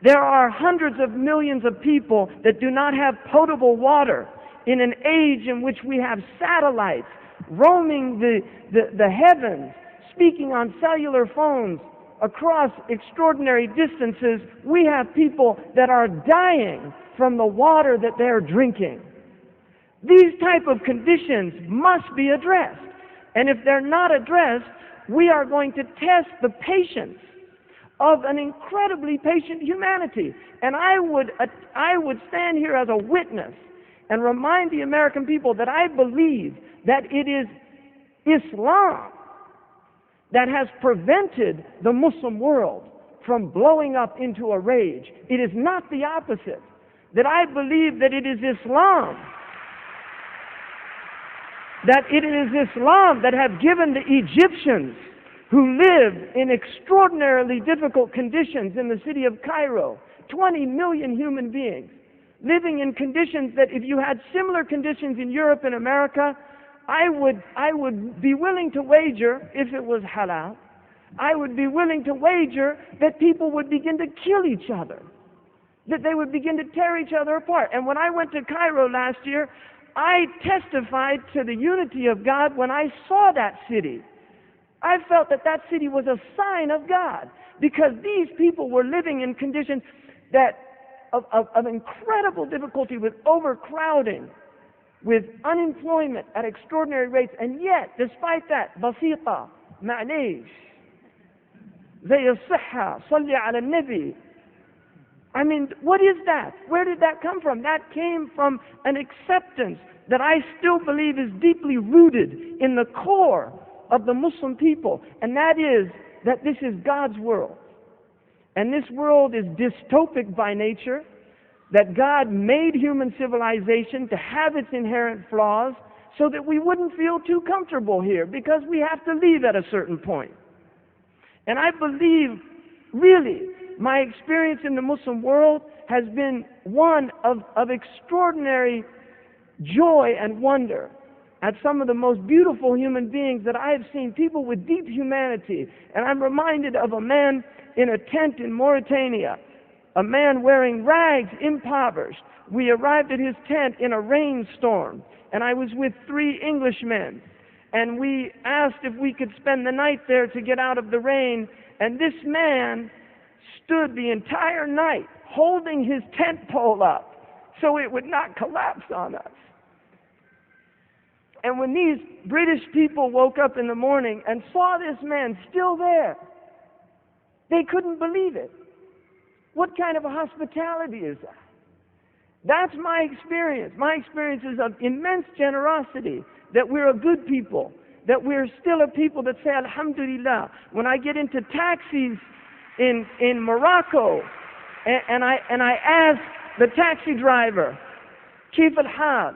S6: There are hundreds of millions of people that do not have potable water in an age in which we have satellites roaming the heavens, speaking on cellular phones across extraordinary distances. We have people that are dying from the water that they're drinking. These type of conditions must be addressed. And if they're not addressed, we are going to test the patience of an incredibly patient humanity. And I would stand here as a witness and remind the American people that I believe that it is Islam that has prevented the Muslim world from blowing up into a rage. It is not the opposite. That I believe that it is Islam, that have given the Egyptians, who live in extraordinarily difficult conditions in the city of Cairo, 20 million human beings, living in conditions that if you had similar conditions in Europe and America, I would be willing to wager, if it was halal, I would be willing to wager that people would begin to kill each other, that they would begin to tear each other apart. And when I went to Cairo last year, I testified to the unity of God when I saw that city. I felt that that city was a sign of God, because these people were living in conditions of incredible difficulty, with overcrowding, with unemployment at extraordinary rates. And yet, despite that, basita, ma'laysh, zay al-sihha, salli ala nabi. I mean, what is that? Where did that come from? That came from an acceptance that I still believe is deeply rooted in the core of the Muslim people, and that is that this is God's world. And this world is dystopic by nature, that God made human civilization to have its inherent flaws so that we wouldn't feel too comfortable here, because we have to leave at a certain point. And I believe, really, my experience in the Muslim world has been one of extraordinary joy and wonder at some of the most beautiful human beings that I have seen, people with deep humanity. And I'm reminded of a man in a tent in Mauritania, a man wearing rags, impoverished. We arrived at his tent in a rainstorm, and I was with 3 Englishmen, and we asked if we could spend the night there to get out of the rain, and this man stood the entire night holding his tent pole up so it would not collapse on us. And when these British people woke up in the morning and saw this man still there, they couldn't believe it. What kind of a hospitality is that? That's my experience. My experience is of immense generosity, that we're a good people, that we're still a people that say Alhamdulillah. When I get into taxis in Morocco, and I ask the taxi driver, كيف الحال؟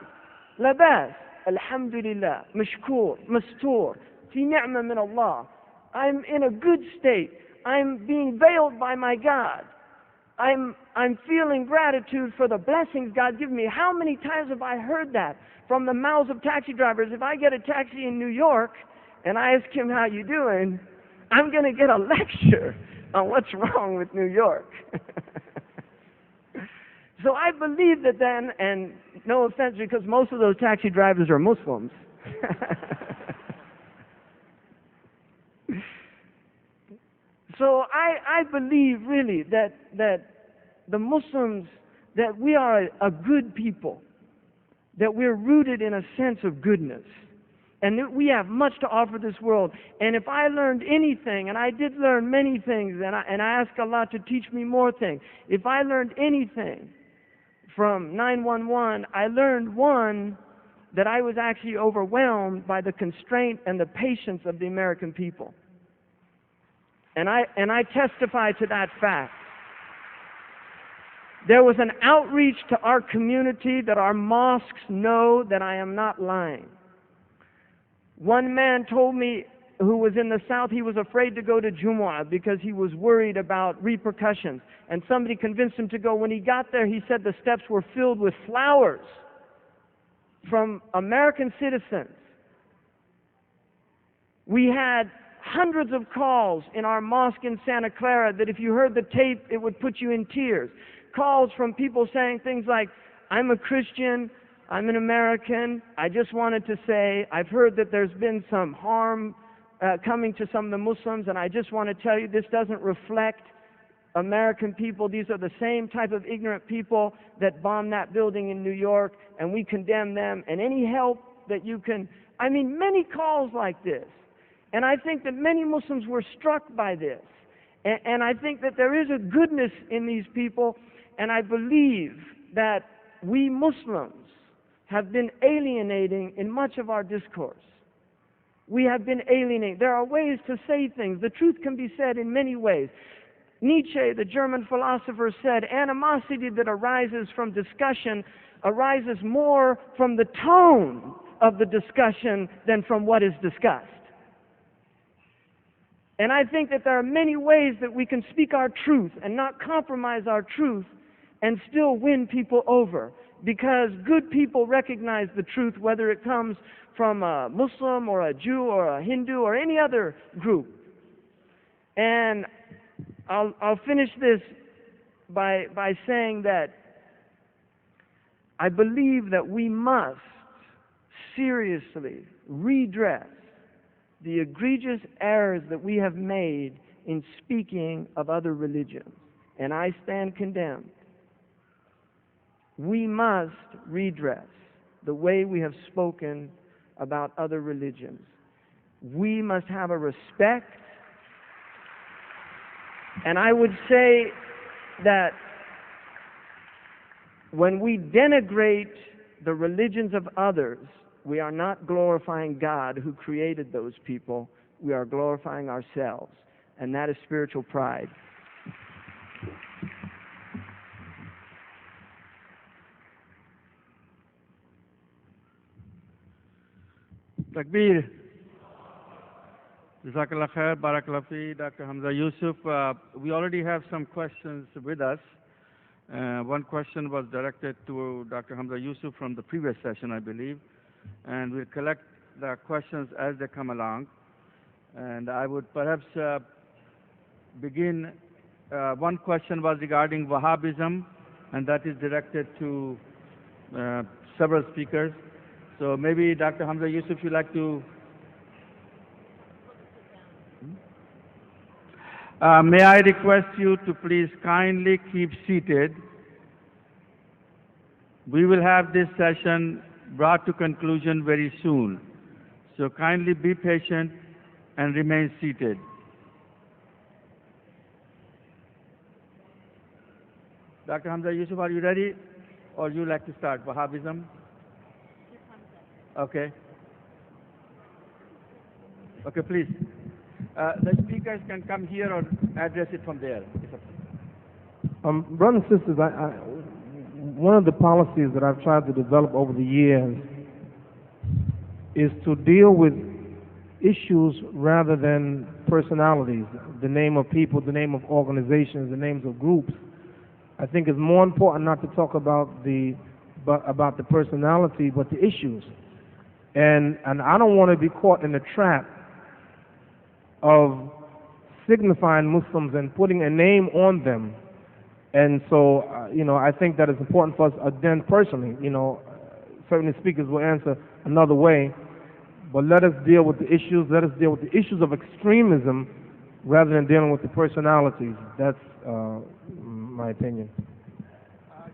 S6: لباس الحمد لله مشكور مستور في نعمة من الله. I'm in a good state. I'm being veiled by my God. I'm feeling gratitude for the blessings God gives me. How many times have I heard that from the mouths of taxi drivers? If I get a taxi in New York and I ask him, how you doing, I'm going to get a lecture on what's wrong with New York. So I believe that then, and no offense, because most of those taxi drivers are Muslims. So I believe really that the Muslims, that we are a good people, that we're rooted in a sense of goodness, and that we have much to offer this world. And if I learned anything, and I did learn many things, and I ask Allah to teach me more things, if I learned anything from 9/11, I learned one, that I was actually overwhelmed by the constraint and the patience of the American people. And I testify to that fact. There was an outreach to our community that our mosques know that I am not lying. One man told me, who was in the South, he was afraid to go to Jumu'ah because he was worried about repercussions. And somebody convinced him to go. When he got there, he said the steps were filled with flowers from American citizens. We had hundreds of calls in our mosque in Santa Clara that if you heard the tape, it would put you in tears. Calls from people saying things like, I'm a Christian, I'm an American, I just wanted to say, I've heard that there's been some harm coming to some of the Muslims, and I just want to tell you this doesn't reflect American people. These are the same type of ignorant people that bombed that building in New York, and we condemn them, and any help that you can. I mean, many calls like this. And I think that many Muslims were struck by this. And I think that there is a goodness in these people, and I believe that we Muslims have been alienating in much of our discourse. We have been alienating. There are ways to say things. The truth can be said in many ways. Nietzsche, the German philosopher, said, animosity that arises from discussion arises more from the tone of the discussion than from what is discussed. And I think that there are many ways that we can speak our truth and not compromise our truth and still win people over. Because good people recognize the truth, whether it comes from a Muslim or a Jew or a Hindu or any other group. And I'll finish this by saying that I believe that we must seriously redress the egregious errors that we have made in speaking of other religions. And I stand condemned. We must redress the way we have spoken about other religions. We must have a respect. And I would say that when we denigrate the religions of others, we are not glorifying God who created those people. We are glorifying ourselves. And that is spiritual pride.
S1: Takbir. Jazakallah khair, Barakallah fi, Dr. Hamza Yusuf. We already have some questions with us. One question was directed to Dr. Hamza Yusuf from the previous session, I believe, and we'll collect the questions as they come along. And I would perhaps begin. One question was regarding Wahhabism, and that is directed to several speakers. So maybe Dr. Hamza Yusuf, you'd like to... may I request you to please kindly keep seated. We will have this session brought to conclusion very soon. So kindly be patient and remain seated. Dr. Hamza Yusuf, are you ready? Or you like to start? Wahhabism? Okay. Okay, please. The speakers can come here or address it from there.
S4: Brothers and sisters, one of the policies that I've tried to develop over the years is to deal with issues rather than personalities, the name of people, the name of organizations, the names of groups. I think it's more important not to talk about the personality, but the issues. And I don't want to be caught in the trap of signifying Muslims and putting a name on them. And so, I think that it's important for us, then personally, certainly speakers will answer another way, but let us deal with the issues. Let us deal with the issues of extremism rather than dealing with the personalities. That's my opinion.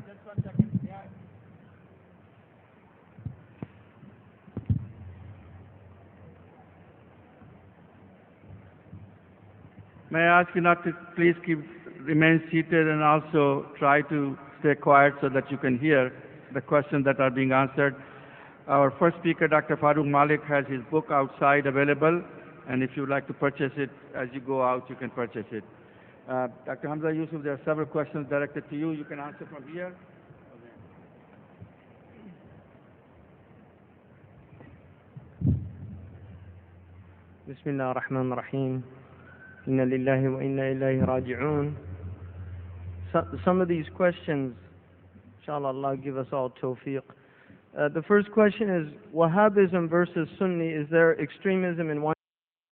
S1: Just 1 second. Yeah. May I ask you not to please remain seated and also try to stay quiet so that you can hear the questions that are being answered. Our first speaker, Dr. Farooq Malik, has his book outside available, and if you'd like to purchase it as you go out, you can purchase it. Dr. Hamza Yusuf, there are several questions directed to you. You can answer from here.
S5: Bismillah ar-Rahman ar-Rahim. Inna lillahi wa inna ilayhi raji'un. Some of these questions, inshallah, Allah give us all tawfiq. The first question is, Wahhabism versus Sunni, is there extremism in one